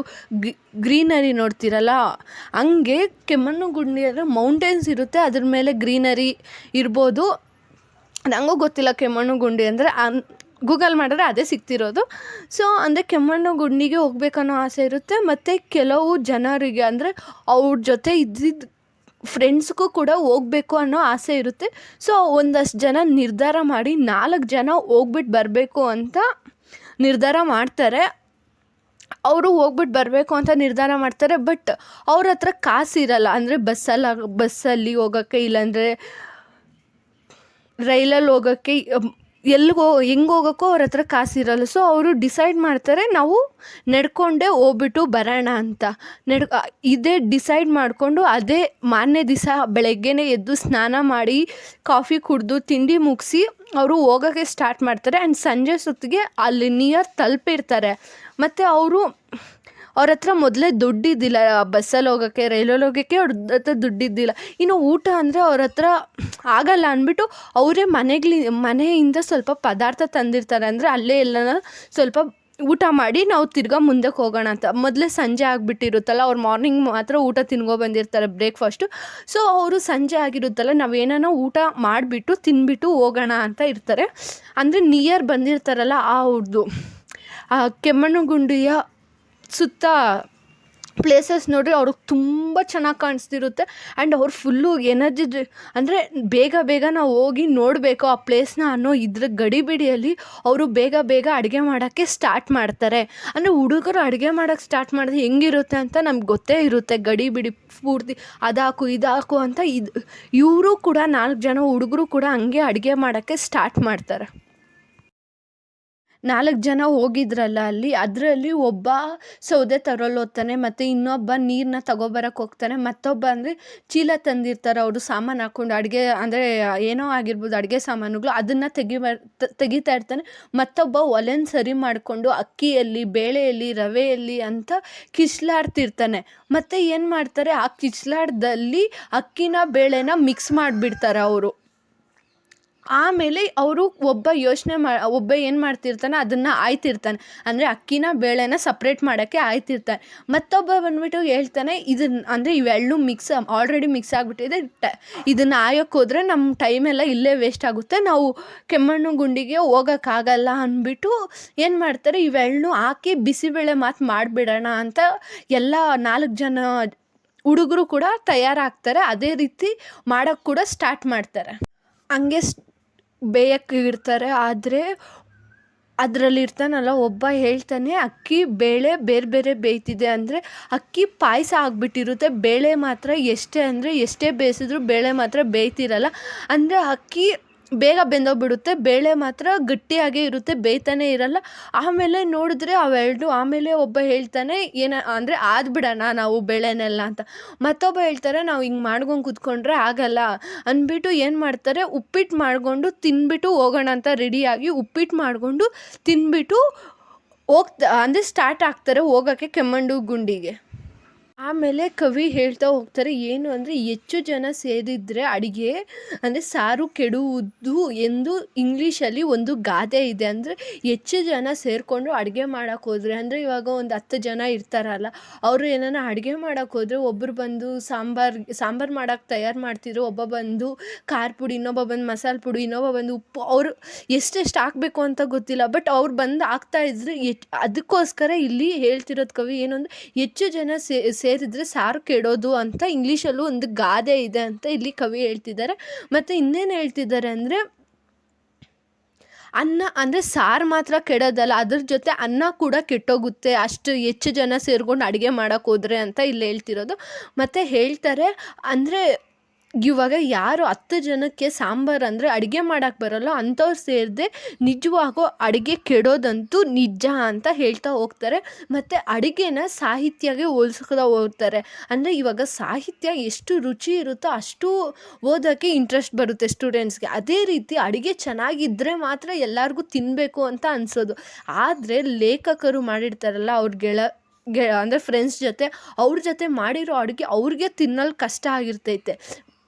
ಗ್ರೀನರಿ ನೋಡ್ತಿರಲ್ಲ, ಹಂಗೆ ಕೆಮ್ಮಣ್ಣು ಗುಂಡಿ ಅಂದರೆ ಮೌಂಟೇನ್ಸ್ ಇರುತ್ತೆ, ಅದ್ರ ಮೇಲೆ ಗ್ರೀನರಿ ಇರ್ಬೋದು. ನನಗೂ ಗೊತ್ತಿಲ್ಲ ಕೆಮ್ಮಣ್ಣು ಗುಂಡಿ ಅಂದರೆ, ಗೂಗಲ್ ಮಾಡಿದ್ರೆ ಅದೇ ಸಿಗ್ತಿರೋದು. ಸೊ ಅಂದರೆ ಕೆಮ್ಮಣ್ಣು ಗುಂಡಿಗೆ ಹೋಗ್ಬೇಕನ್ನೋ ಆಸೆ ಇರುತ್ತೆ. ಮತ್ತು ಕೆಲವು ಜನರಿಗೆ ಅಂದರೆ ಅವ್ರ ಜೊತೆ ಇದ್ದಿದ್ದು ಫ್ರೆಂಡ್ಸ್ಗೂ ಕೂಡ ಹೋಗ್ಬೇಕು ಅನ್ನೋ ಆಸೆ ಇರುತ್ತೆ. ಸೊ ಒಂದಷ್ಟು ಜನ ನಿರ್ಧಾರ ಮಾಡಿ 4 ಜನ ಹೋಗ್ಬಿಟ್ಟು ಬರಬೇಕು ಅಂತ ನಿರ್ಧಾರ ಮಾಡ್ತಾರೆ. ಅವರು ಹೋಗ್ಬಿಟ್ಟು ಬರಬೇಕು ಅಂತ ನಿರ್ಧಾರ ಮಾಡ್ತಾರೆ, ಬಟ್ ಅವ್ರ ಹತ್ರ ಕಾಸಿರಲ್ಲ. ಅಂದರೆ ಬಸ್ಸಲ್ಲಿ ಹೋಗೋಕ್ಕೆ, ಇಲ್ಲಾಂದರೆ ರೈಲಲ್ಲಿ ಹೋಗೋಕ್ಕೆ, ಹೆಂಗೆ ಹೋಗೋಕ್ಕೋ ಅವ್ರ ಹತ್ರ ಕಾಸಿರಲ್ಲ. ಸೊ ಅವರು ಡಿಸೈಡ್ ಮಾಡ್ತಾರೆ, ನಾವು ನಡ್ಕೊಂಡೇ ಹೋಗ್ಬಿಟ್ಟು ಬರೋಣ ಅಂತ. ಇದೇ ಡಿಸೈಡ್ ಮಾಡಿಕೊಂಡು ಅದೇ ಮಾರನೇ ದಿವಸ ಬೆಳಗ್ಗೆನೇ ಎದ್ದು ಸ್ನಾನ ಮಾಡಿ ಕಾಫಿ ಕುಡಿದು ತಿಂಡಿ ಮುಗಿಸಿ ಅವರು ಹೋಗೋಕ್ಕೆ ಸ್ಟಾರ್ಟ್ ಮಾಡ್ತಾರೆ. ಆ್ಯಂಡ್ ಸಂಜೆ ಹೊತ್ತಿಗೆ ಅಲ್ಲಿ ನಿಯರ್ ತಲುಪಿರ್ತಾರೆ. ಮತ್ತು ಅವ್ರ ಹತ್ರ ಮೊದಲೇ ದುಡ್ಡಿದ್ದಿಲ್ಲ, ಬಸ್ಸಲ್ಲಿ ಹೋಗೋಕ್ಕೆ ರೈಲಲ್ಲಿ ಹೋಗೋಕ್ಕೆ ಅವ್ರ ಹತ್ರ ದುಡ್ಡಿದ್ದಿಲ್ಲ. ಇನ್ನು ಊಟ ಅಂದರೆ ಅವ್ರ ಹತ್ರ ಆಗಲ್ಲ ಅಂದ್ಬಿಟ್ಟು ಅವರೇ ಮನೆಯಿಂದ ಸ್ವಲ್ಪ ಪದಾರ್ಥ ತಂದಿರ್ತಾರೆ. ಅಂದರೆ ಅಲ್ಲೇ ಎಲ್ಲನ ಸ್ವಲ್ಪ ಊಟ ಮಾಡಿ ನಾವು ತಿರ್ಗಾ ಮುಂದಕ್ಕೆ ಹೋಗೋಣ ಅಂತ. ಮೊದಲೇ ಸಂಜೆ ಆಗಿಬಿಟ್ಟಿರುತ್ತಲ್ಲ, ಅವ್ರು ಮಾರ್ನಿಂಗ್ ಮಾತ್ರ ಊಟ ಬಂದಿರ್ತಾರೆ ಬ್ರೇಕ್ಫಾಸ್ಟು. ಸೊ ಅವರು ಸಂಜೆ ಆಗಿರುತ್ತಲ್ಲ, ನಾವೇನೋ ಊಟ ಮಾಡಿಬಿಟ್ಟು ತಿಂದ್ಬಿಟ್ಟು ಹೋಗೋಣ ಅಂತ ಇರ್ತಾರೆ. ಅಂದರೆ ನಿಯರ್ ಬಂದಿರ್ತಾರಲ್ಲ ಅವ್ರದ್ದು ಆ ಕೆಮ್ಮಣ್ಣು ಗುಂಡಿಯ ಸುತ್ತ ಪ್ಲೇಸಸ್ ನೋಡಿರಿ ಅವ್ರಿಗೆ ತುಂಬ ಚೆನ್ನಾಗಿ ಕಾಣಿಸ್ತಿರುತ್ತೆ. ಆ್ಯಂಡ್ ಅವ್ರು ಫುಲ್ಲು ಎನರ್ಜಿ ಅಂದರೆ ಬೇಗ ನಾವು ಹೋಗಿ ನೋಡಬೇಕು ಆ ಪ್ಲೇಸ್ನ ಅನ್ನೋ ಇದ್ರ ಗಡಿಬಿಡಿಯಲ್ಲಿ ಅವರು ಬೇಗ ಅಡುಗೆ ಮಾಡೋಕ್ಕೆ ಸ್ಟಾರ್ಟ್ ಮಾಡ್ತಾರೆ. ಅಂದರೆ ಹುಡುಗರು ಅಡುಗೆ ಮಾಡೋಕ್ಕೆ ಸ್ಟಾರ್ಟ್ ಮಾಡಿದ್ರೆ ಹೆಂಗಿರುತ್ತೆ ಅಂತ ನಮ್ಗೆ ಗೊತ್ತೇ ಇರುತ್ತೆ, ಗಡಿಬಿಡಿ ಪೂರ್ತಿ ಅದಾಕು ಇದಾಕು ಅಂತ. ಇವರು ಕೂಡ 4 ಜನ ಹುಡುಗರು ಕೂಡ ಹಂಗೆ ಅಡುಗೆ ಮಾಡೋಕ್ಕೆ ಸ್ಟಾರ್ಟ್ ಮಾಡ್ತಾರೆ. 4 ಜನ ಹೋಗಿದ್ರಲ್ಲ ಅಲ್ಲಿ, ಅದರಲ್ಲಿ ಒಬ್ಬ ಸೌದೆ ತರಲು ಹೋಗ್ತಾನೆ, ಮತ್ತು ಇನ್ನೊಬ್ಬ ನೀರನ್ನ ತಗೊಬರಕ್ಕೆ ಹೋಗ್ತಾನೆ, ಮತ್ತೊಬ್ಬ ಅಂದರೆ ಚೀಲ ತಂದಿರ್ತಾರೆ ಅವರು ಸಾಮಾನು ಹಾಕ್ಕೊಂಡು, ಅಡುಗೆ ಅಂದರೆ ಏನೋ ಆಗಿರ್ಬೋದು ಅಡುಗೆ ಸಾಮಾನುಗಳು, ಅದನ್ನು ತೆಗಿತಾ ಇರ್ತಾನೆ. ಮತ್ತೊಬ್ಬ ಒಲೆನ ಸರಿ ಮಾಡಿಕೊಂಡು ಅಕ್ಕಿಯಲ್ಲಿ, ಬೇಳೆಯಲ್ಲಿ, ರವೆಯಲ್ಲಿ ಅಂತ ಕಿಸ್ಲಾಡ್ತಿರ್ತಾನೆ. ಮತ್ತು ಏನು ಮಾಡ್ತಾರೆ, ಆ ಕಿಸ್ಲಾಡ್ದಲ್ಲಿ ಅಕ್ಕಿನ ಬೇಳೆನ ಮಿಕ್ಸ್ ಮಾಡಿಬಿಡ್ತಾರೆ ಅವರು. ಆಮೇಲೆ ಅವರು ಒಬ್ಬ ಏನು ಮಾಡ್ತಿರ್ತಾನೆ, ಅದನ್ನು ಆಯ್ತಿರ್ತಾನೆ. ಅಂದರೆ ಅಕ್ಕಿನ ಬೇಳೆನ ಸಪ್ರೇಟ್ ಮಾಡೋಕ್ಕೆ ಆಯ್ತಿರ್ತಾನೆ. ಮತ್ತೊಬ್ಬ ಬಂದ್ಬಿಟ್ಟು ಹೇಳ್ತಾನೆ, ಅಂದರೆ ಇವೆರಡು ಆಲ್ರೆಡಿ ಮಿಕ್ಸ್ ಆಗಿಬಿಟ್ಟಿದೆ, ಇದನ್ನು ಆಯೋಕ್ಕೆ ಹೋದರೆ ನಮ್ಮ ಟೈಮೆಲ್ಲ ಇಲ್ಲೇ ವೇಸ್ಟ್ ಆಗುತ್ತೆ, ನಾವು ಕೆಮ್ಮಣ್ಣು ಗುಂಡಿಗೆ ಹೋಗೋಕ್ಕಾಗಲ್ಲ ಅಂದ್ಬಿಟ್ಟು ಏನು ಮಾಡ್ತಾರೆ, ಇವೆರಡನ್ನೂ ಹಾಕಿ ಬಿಸಿಬೇಳೆ ಮಾತು ಮಾಡಿಬಿಡೋಣ ಅಂತ ಎಲ್ಲ 4 ಜನ ಹುಡುಗರು ಕೂಡ ತಯಾರಾಗ್ತಾರೆ. ಅದೇ ರೀತಿ ಮಾಡೋಕ್ಕೆ ಕೂಡ ಸ್ಟಾರ್ಟ್ ಮಾಡ್ತಾರೆ. ಹಂಗೆ ಬೇಯಕ್ಕೆ ಇಡ್ತಾರೆ. ಆದರೆ ಅದರಲ್ಲಿ ಇರ್ತಾನಲ್ಲ ಒಬ್ಬ ಹೇಳ್ತಾನೆ, ಅಕ್ಕಿ ಬೇಳೆ ಬೇರೆ ಬೇರೆ ಬೇಯ್ತಿದೆ ಅಂದರೆ ಅಕ್ಕಿ ಪಾಯಸ ಆಗಿಬಿಟ್ಟಿರುತ್ತೆ, ಬೇಳೆ ಮಾತ್ರ ಎಷ್ಟೇ ಬೇಯಿಸಿದ್ರು ಬೇಳೆ ಮಾತ್ರ ಬೇಯ್ತಿರಲ್ಲ. ಅಂದರೆ ಅಕ್ಕಿ ಬೇಗ ಬೆಂದೋಗ್ಬಿಡುತ್ತೆ, ಬೇಳೆ ಮಾತ್ರ ಗಟ್ಟಿಯಾಗೇ ಇರುತ್ತೆ, ಬೇಯ್ತಾನೆ ಇರಲ್ಲ. ಆಮೇಲೆ ನೋಡಿದ್ರೆ ಅವೆರಡು, ಆಮೇಲೆ ಒಬ್ಬ ಹೇಳ್ತಾನೆ ಅಂದರೆ ಆದ್ಬಿಡೋಣ ನಾವು ಬೇಳೆನೆಲ್ಲ ಅಂತ. ಮತ್ತೊಬ್ಬ ಹೇಳ್ತಾರೆ ನಾವು ಹಿಂಗೆ ಮಾಡ್ಕೊಂಡು ಕೂತ್ಕೊಂಡ್ರೆ ಆಗಲ್ಲ ಅಂದ್ಬಿಟ್ಟು ಏನು ಮಾಡ್ತಾರೆ, ಉಪ್ಪಿಟ್ಟು ಮಾಡಿಕೊಂಡು ತಿಂದ್ಬಿಟ್ಟು ಹೋಗೋಣ ಅಂತ ರೆಡಿಯಾಗಿ ಉಪ್ಪಿಟ್ಟು ಮಾಡಿಕೊಂಡು ತಿಂದ್ಬಿಟ್ಟು ಅಂದರೆ ಸ್ಟಾರ್ಟ್ ಆಗ್ತಾರೆ ಹೋಗೋಕ್ಕೆ ಕೆಮ್ಮಣ್ಣು ಗುಂಡಿಗೆ. ಆಮೇಲೆ ಕವಿ ಹೇಳ್ತಾ ಹೋಗ್ತಾರೆ ಏನು ಅಂದರೆ, ಹೆಚ್ಚು ಜನ ಸೇರಿದರೆ ಅಡುಗೆ ಅಂದರೆ ಸಾರು ಕೆಡುವುದು ಎಂದು ಇಂಗ್ಲೀಷಲ್ಲಿ ಒಂದು ಗಾದೆ ಇದೆ. ಅಂದರೆ ಹೆಚ್ಚು ಜನ ಸೇರಿಕೊಂಡು ಅಡುಗೆ ಮಾಡೋಕ್ಕೆ ಹೋದರೆ, ಅಂದರೆ ಇವಾಗ ಒಂದು 10 ಜನ ಇರ್ತಾರಲ್ಲ, ಅವರು ಏನಾನ ಅಡುಗೆ ಮಾಡೋಕ್ಕೆ ಹೋದರೆ ಒಬ್ಬರು ಬಂದು ಸಾಂಬಾರು ಮಾಡೋಕ್ಕೆ ತಯಾರು ಮಾಡ್ತಿದ್ರು, ಒಬ್ಬ ಬಂದು ಖಾರ ಪುಡಿ, ಇನ್ನೊಬ್ಬ ಬಂದು ಮಸಾಲೆ ಪುಡಿ, ಇನ್ನೊಬ್ಬ ಬಂದು ಉಪ್ಪು, ಅವರು ಎಷ್ಟೆಷ್ಟು ಹಾಕಬೇಕು ಅಂತ ಗೊತ್ತಿಲ್ಲ, ಬಟ್ ಅವ್ರು ಬಂದು ಹಾಕ್ತಾಯಿದ್ರು. ಅದಕ್ಕೋಸ್ಕರ ಇಲ್ಲಿ ಹೇಳ್ತಿರೋದು ಕವಿ ಏನು ಅಂದರೆ, ಹೆಚ್ಚು ಜನ ಸೇರಿದರೆ ಸಾರು ಕೆಡೋದು ಅಂತ ಇಂಗ್ಲೀಷಲ್ಲೂ ಒಂದು ಗಾದೆ ಇದೆ ಅಂತ ಇಲ್ಲಿ ಕವಿ ಹೇಳ್ತಿದ್ದಾರೆ. ಮತ್ತು ಇನ್ನೇನು ಹೇಳ್ತಿದ್ದಾರೆ ಅಂದರೆ, ಅನ್ನ ಅಂದರೆ ಸಾರು ಮಾತ್ರ ಕೆಡೋದಲ್ಲ, ಅದ್ರ ಜೊತೆ ಅನ್ನ ಕೂಡ ಕೆಟ್ಟೋಗುತ್ತೆ ಅಷ್ಟು ಹೆಚ್ಚು ಜನ ಸೇರ್ಕೊಂಡು ಅಡುಗೆ ಮಾಡೋಕ್ಕೆ ಹೋದರೆ ಅಂತ ಇಲ್ಲಿ ಹೇಳ್ತಿರೋದು. ಮತ್ತು ಹೇಳ್ತಾರೆ ಅಂದರೆ ಇವಾಗ ಯಾರು 10 ಜನಕ್ಕೆ ಸಾಂಬಾರು ಅಂದರೆ ಅಡುಗೆ ಮಾಡೋಕ್ಕೆ ಬರೋಲ್ಲ ಅಂಥವ್ರು ಸೇರಿದೆ ನಿಜವಾಗೋ ಅಡುಗೆ ಕೆಡೋದಂತೂ ನಿಜ ಅಂತ ಹೇಳ್ತಾ ಹೋಗ್ತಾರೆ. ಮತ್ತು ಅಡುಗೆನ ಸಾಹಿತ್ಯಗೆ ಹೋಲಿಸ್ತಾ ಹೋಗ್ತಾರೆ. ಅಂದರೆ ಇವಾಗ ಸಾಹಿತ್ಯ ಎಷ್ಟು ರುಚಿ ಇರುತ್ತೋ ಅಷ್ಟು ಓದೋಕ್ಕೆ ಇಂಟ್ರೆಸ್ಟ್ ಬರುತ್ತೆ ಸ್ಟೂಡೆಂಟ್ಸ್ಗೆ. ಅದೇ ರೀತಿ ಅಡುಗೆ ಚೆನ್ನಾಗಿದ್ದರೆ ಮಾತ್ರ ಎಲ್ಲರಿಗೂ ತಿನ್ನಬೇಕು ಅಂತ ಅನಿಸೋದು. ಆದರೆ ಲೇಖಕರು ಮಾಡಿರ್ತಾರಲ್ಲ ಅವ್ರ ಅಂದರೆ ಫ್ರೆಂಡ್ಸ್ ಜೊತೆ, ಅವ್ರ ಜೊತೆ ಮಾಡಿರೋ ಅಡುಗೆ ಅವ್ರಿಗೆ ತಿನ್ನಲು ಕಷ್ಟ ಆಗಿರ್ತೈತೆ,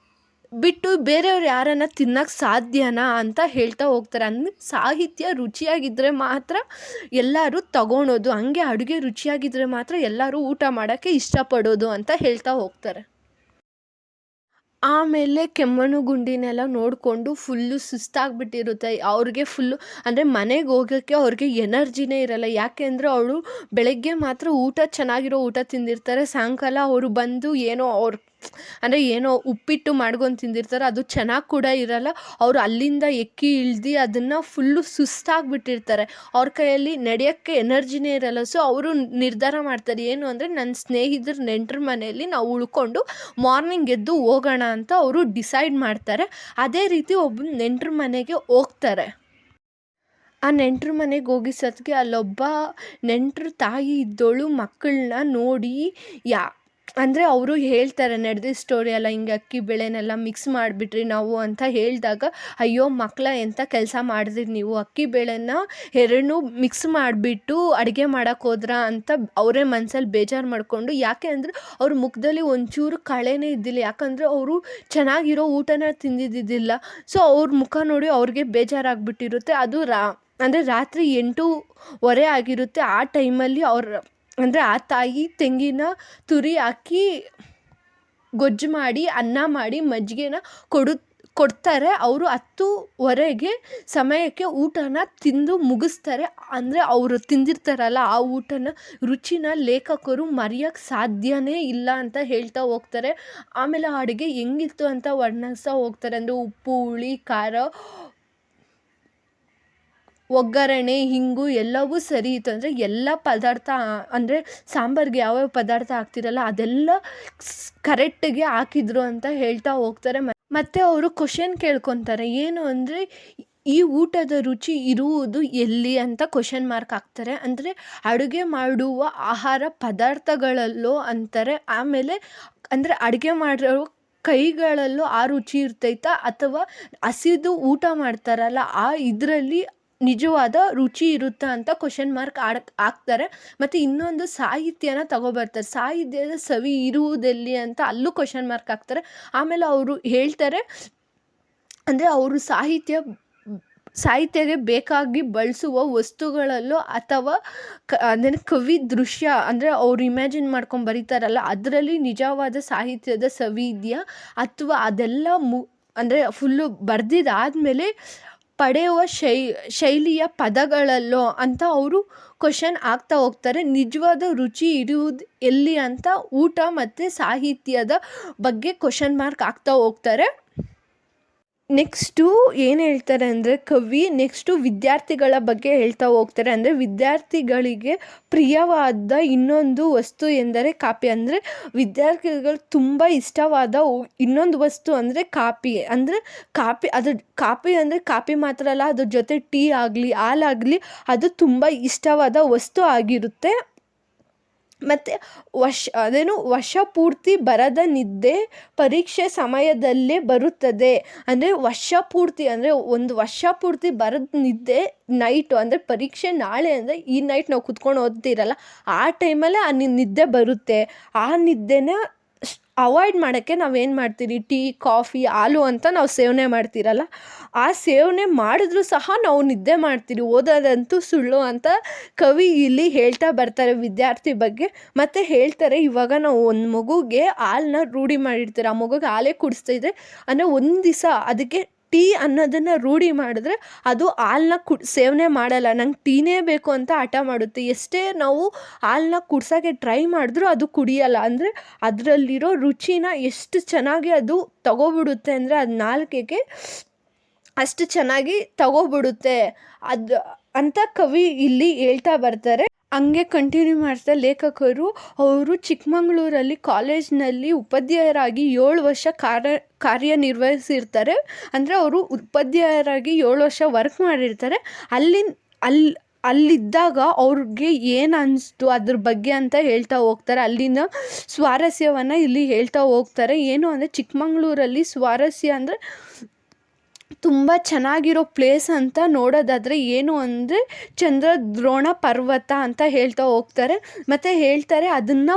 ಬಿಟ್ಟು ಬೇರೆಯವ್ರು ಯಾರನ್ನ ತಿನ್ನೋಕ್ಕೆ ಸಾಧ್ಯನಾ ಅಂತ ಹೇಳ್ತಾ ಹೋಗ್ತಾರೆ. ಅಂದರೆ ಸಾಹಿತ್ಯ ರುಚಿಯಾಗಿದ್ದರೆ ಮಾತ್ರ ಎಲ್ಲರೂ ತಗೊಳೋದು, ಹಂಗೆ ಅಡುಗೆ ರುಚಿಯಾಗಿದ್ದರೆ ಮಾತ್ರ ಎಲ್ಲರೂ ಊಟ ಮಾಡೋಕ್ಕೆ ಇಷ್ಟಪಡೋದು ಅಂತ ಹೇಳ್ತಾ ಹೋಗ್ತಾರೆ. ಆಮೇಲೆ ಕೆಮ್ಮಣ್ಣು ಗುಂಡಿನೆಲ್ಲ ನೋಡಿಕೊಂಡು ಫುಲ್ಲು ಸುಸ್ತಾಗಿಬಿಟ್ಟಿರುತ್ತೆ ಅವ್ರಿಗೆ. ಅಂದರೆ ಮನೆಗೆ ಹೋಗೋಕ್ಕೆ ಅವ್ರಿಗೆ ಎನರ್ಜಿನೇ ಇರಲ್ಲ. ಯಾಕೆ ಅಂದರೆ ಅವರು ಬೆಳಗ್ಗೆ ಮಾತ್ರ ಚೆನ್ನಾಗಿರೋ ಊಟ ತಿಂದಿರ್ತಾರೆ, ಸಾಯಂಕಾಲ ಅವರು ಬಂದು ಏನೋ ಉಪ್ಪಿಟ್ಟು ಮಾಡ್ಕೊಂಡು ತಿಂದಿರ್ತಾರೆ, ಅದು ಚೆನ್ನಾಗಿ ಕೂಡ ಇರಲ್ಲ. ಅವರು ಅಲ್ಲಿಂದ ಎಕ್ಕಿ ಇಳ್ದು ಅದನ್ನು ಫುಲ್ಲು ಸುಸ್ತಾಗಿಬಿಟ್ಟಿರ್ತಾರೆ, ಅವ್ರ ಕೈಯಲ್ಲಿ ನಡೆಯೋಕ್ಕೆ ಎನರ್ಜಿನೇ ಇರಲ್ಲ. ಸೊ ಅವರು ನಿರ್ಧಾರ ಮಾಡ್ತಾರೆ ಏನು ಅಂದರೆ, ನನ್ನ ಸ್ನೇಹಿತರ ನೆಂಟರ ಮನೆಯಲ್ಲಿ ನಾವು ಉಳ್ಕೊಂಡು ಮಾರ್ನಿಂಗ್ ಎದ್ದು ಹೋಗೋಣ ಅಂತ ಅವರು ಡಿಸೈಡ್ ಮಾಡ್ತಾರೆ. ಅದೇ ರೀತಿ ಒಬ್ಬ ನೆಂಟರ ಮನೆಗೆ ಹೋಗ್ತಾರೆ. ಆ ನೆಂಟ್ರ ಮನೆಗೆ ಹೋಗಿಸೋತ್ತಿಗೆ ಅಲ್ಲೊಬ್ಬ ನೆಂಟ್ರ ತಾಯಿ ಇದ್ದೋಳು ಮಕ್ಕಳನ್ನ ನೋಡಿ ಅಂದರೆ ಅವರು ಹೇಳ್ತಾರೆ ನಡೆದಿದ್ದ ಸ್ಟೋರಿ ಎಲ್ಲ, ಹಿಂಗೆ ಅಕ್ಕಿ ಬೇಳೆನೆಲ್ಲ ಮಿಕ್ಸ್ ಮಾಡಿಬಿಟ್ರಿ ನಾವು ಅಂತ ಹೇಳಿದಾಗ, ಅಯ್ಯೋ ಮಕ್ಕಳ ಎಂಥ ಕೆಲಸ ಮಾಡಿದ್ರಿ ನೀವು, ಅಕ್ಕಿ ಬೇಳೆನ ಎರಡನ್ನೂ ಮಿಕ್ಸ್ ಮಾಡಿಬಿಟ್ಟು ಅಡುಗೆ ಮಾಡೋಕ್ಕೆ ಹೋದ್ರಾ ಅಂತ ಅವರೇ ಮನಸ್ಸಲ್ಲಿ ಬೇಜಾರು ಮಾಡಿಕೊಂಡು. ಯಾಕೆ ಅಂದರೆ ಅವ್ರ ಮುಖದಲ್ಲಿ ಒಂಚೂರು ಕಳೆನೇ ಇದ್ದಿಲ್ಲ, ಯಾಕಂದರೆ ಅವರು ಚೆನ್ನಾಗಿರೋ ಊಟನ ತಿಂದಿದ್ದಿಲ್ಲ. ಸೊ ಅವ್ರ ಮುಖ ನೋಡಿ ಅವ್ರಿಗೆ ಬೇಜಾರಾಗ್ಬಿಟ್ಟಿರುತ್ತೆ. ಅದು ಅಂದರೆ ರಾತ್ರಿ 8:15 ಆಗಿರುತ್ತೆ. ಆ ಟೈಮಲ್ಲಿ ಅಂದರೆ ಆ ತಾಯಿ ತೆಂಗಿನ ತುರಿ ಹಾಕಿ ಗೊಜ್ಜು ಮಾಡಿ ಅನ್ನ ಮಾಡಿ ಮಜ್ಜಿಗೆನ ಕೊಡ್ತಾರೆ. ಅವರು 10:15 ಸಮಯಕ್ಕೆ ಊಟನ ತಿಂದು ಮುಗಿಸ್ತಾರೆ. ಅಂದರೆ ಅವರು ತಿಂದಿರ್ತಾರಲ್ಲ ಆ ಊಟನ ರುಚಿನ ಲೇಖಕರು ಮರೆಯೋಕ್ಕೆ ಸಾಧ್ಯನೇ ಇಲ್ಲ ಅಂತ ಹೇಳ್ತಾ ಹೋಗ್ತಾರೆ. ಆಮೇಲೆ ಆ ಅಡುಗೆ ಹೆಂಗಿತ್ತು ಅಂತ ವರ್ಣಿಸ್ತಾ ಹೋಗ್ತಾರೆ. ಅಂದರೆ ಉಪ್ಪು, ಹುಳಿ, ಖಾರ, ಒಗ್ಗರಣೆ, ಹಿಂಗು ಎಲ್ಲವೂ ಸರಿ ಇತ್ತು. ಅಂದರೆ ಎಲ್ಲ ಪದಾರ್ಥ ಅಂದರೆ ಸಾಂಬಾರಿಗೆ ಯಾವ್ಯಾವ ಪದಾರ್ಥ ಹಾಕ್ತಿರಲ್ಲ ಅದೆಲ್ಲ ಕರೆಕ್ಟಿಗೆ ಹಾಕಿದ್ರು ಅಂತ ಹೇಳ್ತಾ ಹೋಗ್ತಾರೆ. ಮತ್ತು ಅವರು ಕ್ವಶನ್ ಕೇಳ್ಕೊತಾರೆ, ಏನು ಅಂದರೆ ಈ ಊಟದ ರುಚಿ ಇರುವುದು ಎಲ್ಲಿ ಅಂತ ಕ್ವಶನ್ ಮಾರ್ಕ್ ಹಾಕ್ತಾರೆ. ಅಂದರೆ ಅಡುಗೆ ಮಾಡುವ ಆಹಾರ ಪದಾರ್ಥಗಳಲ್ಲೋ ಅಂತಾರೆ. ಆಮೇಲೆ ಅಂದರೆ ಅಡುಗೆ ಮಾಡಿರೋ ಕೈಗಳಲ್ಲೂ ಆ ರುಚಿ ಇರ್ತೈತಾ, ಅಥವಾ ಹಸಿದು ಊಟ ಮಾಡ್ತಾರಲ್ಲ ಆ ಇದರಲ್ಲಿ ನಿಜವಾದ ರುಚಿ ಇರುತ್ತಾ ಅಂತ ಕ್ವಶನ್ ಮಾರ್ಕ್ ಹಾಕ್ತಾರೆ. ಮತ್ತು ಇನ್ನೊಂದು ಸಾಹಿತ್ಯನ ತಗೊಬರ್ತಾರೆ, ಸಾಹಿತ್ಯದ ಸವಿ ಇರುವುದೆಲ್ಲಿ ಅಂತ ಅಲ್ಲೂ ಕ್ವಶನ್ ಮಾರ್ಕ್ ಹಾಕ್ತಾರೆ. ಆಮೇಲೆ ಅವರು ಹೇಳ್ತಾರೆ, ಅಂದರೆ ಅವರು ಸಾಹಿತ್ಯಕ್ಕೆ ಬೇಕಾಗಿ ಬಳಸುವ ವಸ್ತುಗಳಲ್ಲೋ ಅಥವಾ ಅಂದರೆ ಕವಿ ದೃಶ್ಯ ಅಂದರೆ ಅವ್ರು ಇಮ್ಯಾಜಿನ್ ಮಾಡ್ಕೊಂಡು ಬರೀತಾರಲ್ಲ ಅದರಲ್ಲಿ ನಿಜವಾದ ಸಾಹಿತ್ಯದ ಸವಿ ಇದೆಯಾ, ಅಥವಾ ಅದೆಲ್ಲ ಅಂದರೆ ಫುಲ್ಲು ಬರೆದಿದ್ದಾದಮೇಲೆ ಪಡೆಯುವ ಶೈಲಿಯ ಪದಗಳಲ್ಲೋ ಅಂತ ಅವರು ಕ್ವಶನ್ ಆಗ್ತಾ ಹೋಗ್ತಾರೆ. ನಿಜವಾದ ರುಚಿ ಇರುವುದು ಎಲ್ಲಿ ಅಂತ ಊಟ ಮತ್ತು ಸಾಹಿತ್ಯದ ಬಗ್ಗೆ ಕ್ವಶನ್ ಮಾರ್ಕ್ ಆಗ್ತಾ ಹೋಗ್ತಾರೆ. ನೆಕ್ಸ್ಟು ಏನು ಹೇಳ್ತಾರೆ ಅಂದರೆ ಕವಿ ನೆಕ್ಸ್ಟು ವಿದ್ಯಾರ್ಥಿಗಳ ಬಗ್ಗೆ ಹೇಳ್ತಾ ಹೋಗ್ತಾರೆ. ಅಂದರೆ ವಿದ್ಯಾರ್ಥಿಗಳಿಗೆ ಪ್ರಿಯವಾದ ಇನ್ನೊಂದು ವಸ್ತು ಎಂದರೆ ಕಾಪಿ. ಅಂದರೆ ವಿದ್ಯಾರ್ಥಿಗಳು ತುಂಬ ಇಷ್ಟವಾದ ಇನ್ನೊಂದು ವಸ್ತು ಅಂದರೆ ಕಾಪಿ. ಅಂದರೆ ಕಾಪಿ ಅಂದರೆ ಕಾಪಿ ಮಾತ್ರ ಅಲ್ಲ, ಅದ್ರ ಜೊತೆ ಟೀ ಆಗಲಿ ಹಾಲಾಗಲಿ ಅದು ತುಂಬ ಇಷ್ಟವಾದ ವಸ್ತು ಆಗಿರುತ್ತೆ. ಮತ್ತು ವರ್ಷ ಪೂರ್ತಿ ಬರದ ನಿದ್ದೆ ಪರೀಕ್ಷೆ ಸಮಯದಲ್ಲೇ ಬರುತ್ತದೆ. ಅಂದರೆ ಒಂದು ವರ್ಷ ಪೂರ್ತಿ ಬರದ ನಿದ್ದೆ ನೈಟು, ಅಂದರೆ ಪರೀಕ್ಷೆ ನಾಳೆ ಅಂದರೆ ಈ ನೈಟ್ ನಾವು ಕುತ್ಕೊಂಡು ಓದ್ತಿರಲ್ಲ, ಆ ಟೈಮಲ್ಲೇ ಆ ನಿದ್ದೆ ಬರುತ್ತೆ. ಆ ನಿದ್ದೆನ ಅವಾಯ್ಡ್ ಮಾಡೋಕ್ಕೆ ನಾವೇನು ಮಾಡ್ತೀರಿ, ಟೀ ಕಾಫಿ ಹಾಲು ಅಂತ ನಾವು ಸೇವನೆ ಮಾಡ್ತೀರಲ್ಲ, ಆ ಸೇವನೆ ಮಾಡಿದ್ರೂ ಸಹ ನಾವು ನಿದ್ದೆ ಮಾಡ್ತೀರಿ, ಓದೋದಂತೂ ಸುಳ್ಳು ಅಂತ ಕವಿ ಇಲ್ಲಿ ಹೇಳ್ತಾ ಬರ್ತಾರೆ ವಿದ್ಯಾರ್ಥಿ ಬಗ್ಗೆ. ಮತ್ತು ಹೇಳ್ತಾರೆ, ಇವಾಗ ನಾವು ಒಂದು ಮಗುಗೆ ಹಾಲನ್ನ ರೂಢಿ ಮಾಡಿರ್ತೀರ, ಆ ಮಗುಗೆ ಹಾಲೇ ಕುಡಿಸ್ತಾ ಇದ್ರೆ ಅಂದರೆ ಒಂದು ದಿವಸ ಅದಕ್ಕೆ ಟೀ ಅನ್ನೋದನ್ನು ರೂಢಿ ಮಾಡಿದ್ರೆ ಅದು ಹಾಲನ್ನ ಸೇವನೆ ಮಾಡಲ್ಲ, ನಂಗೆ ಟೀನೇ ಬೇಕು ಅಂತ ಹಠ ಮಾಡುತ್ತೆ. ಎಷ್ಟೇ ನಾವು ಹಾಲನ್ನ ಕುಡ್ಸೋಕ್ಕೆ ಟ್ರೈ ಮಾಡಿದ್ರೂ ಅದು ಕುಡಿಯಲ್ಲ. ಅಂದರೆ ಅದರಲ್ಲಿರೋ ರುಚಿನ ಎಷ್ಟು ಚೆನ್ನಾಗಿ ಅದು ತಗೋಬಿಡುತ್ತೆ ಅಂದರೆ ಅದು ನಾಲ್ಗೆಗೆ ಅಷ್ಟು ಚೆನ್ನಾಗಿ ತಗೋಬಿಡುತ್ತೆ ಅದು ಅಂತ ಕವಿ ಇಲ್ಲಿ ಹೇಳ್ತಾ ಬರ್ತಾರೆ. ಹಂಗೆ ಕಂಟಿನ್ಯೂ ಮಾಡ್ತಾ ಲೇಖಕರು ಅವರು ಚಿಕ್ಕಮಂಗ್ಳೂರಲ್ಲಿ ಕಾಲೇಜ್ನಲ್ಲಿ ಉಪಾಧ್ಯಾಯರಾಗಿ 7 ವರ್ಷ ಕಾರ್ಯನಿರ್ವಹಿಸಿರ್ತಾರೆ. ಅಂದರೆ ಅವರು ಉಪಾಧ್ಯಾಯರಾಗಿ 7 ವರ್ಷ ವರ್ಕ್ ಮಾಡಿರ್ತಾರೆ. ಅಲ್ಲಿದ್ದಾಗ ಅವ್ರಿಗೆ ಏನು ಅನಿಸ್ತು ಅದ್ರ ಬಗ್ಗೆ ಅಂತ ಹೇಳ್ತಾ ಹೋಗ್ತಾರೆ. ಅಲ್ಲಿನ ಸ್ವಾರಸ್ಯವನ್ನು ಇಲ್ಲಿ ಹೇಳ್ತಾ ಹೋಗ್ತಾರೆ. ಏನು ಅಂದರೆ ಚಿಕ್ಕಮಂಗ್ಳೂರಲ್ಲಿ ಸ್ವಾರಸ್ಯ ಅಂದರೆ ತುಂಬ ಚೆನ್ನಾಗಿರೋ ಪ್ಲೇಸ್ ಅಂತ ನೋಡೋದಾದರೆ ಏನು ಅಂದರೆ ಚಂದ್ರದ್ರೋಣ ಪರ್ವತ ಅಂತ ಹೇಳ್ತಾ ಹೋಗ್ತಾರೆ. ಮತ್ತು ಹೇಳ್ತಾರೆ ಅದನ್ನು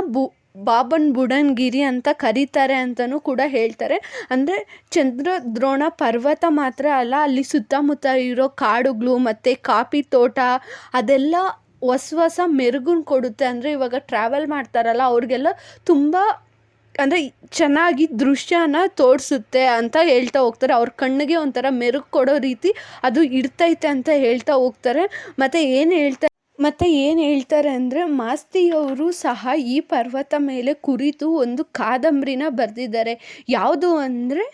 ಬಾಬನ್ ಬುಡನ್ಗಿರಿ ಅಂತ ಕರೀತಾರೆ ಅಂತಲೂ ಕೂಡ ಹೇಳ್ತಾರೆ. ಅಂದರೆ ಚಂದ್ರದ್ರೋಣ ಪರ್ವತ ಮಾತ್ರ ಅಲ್ಲ, ಅಲ್ಲಿ ಸುತ್ತಮುತ್ತ ಇರೋ ಕಾಡುಗಳು ಮತ್ತು ಕಾಫಿ ತೋಟ ಅದೆಲ್ಲ ಹೊಸ ಮೆರುಗನ್ನು ಕೊಡುತ್ತೆ. ಅಂದರೆ ಇವಾಗ ಟ್ರಾವೆಲ್ ಮಾಡ್ತಾರಲ್ಲ ಅವ್ರಿಗೆಲ್ಲ ತುಂಬ ಅಂದರೆ ಚೆನ್ನಾಗಿ ದೃಶ್ಯನ ತೋರಿಸುತ್ತೆ ಅಂತ ಹೇಳ್ತಾ ಹೋಗ್ತಾರೆ. ಅವ್ರ ಕಣ್ಣಿಗೆ ಒಂಥರ ಮೆರುಗು ಕೊಡೋ ರೀತಿ ಅದು ಇರ್ತೈತೆ ಅಂತ ಹೇಳ್ತಾ ಹೋಗ್ತಾರೆ. ಮತ್ತು ಏನು ಹೇಳ್ತಾರೆ ಅಂದರೆ ಮಾಸ್ತಿಯವರು ಸಹ ಈ ಪರ್ವತ ಮೇಲೆ ಕುರಿತು ಒಂದು ಕಾದಂಬರಿನ ಬರೆದಿದ್ದಾರೆ. ಯಾವುದು ಅಂದರೆ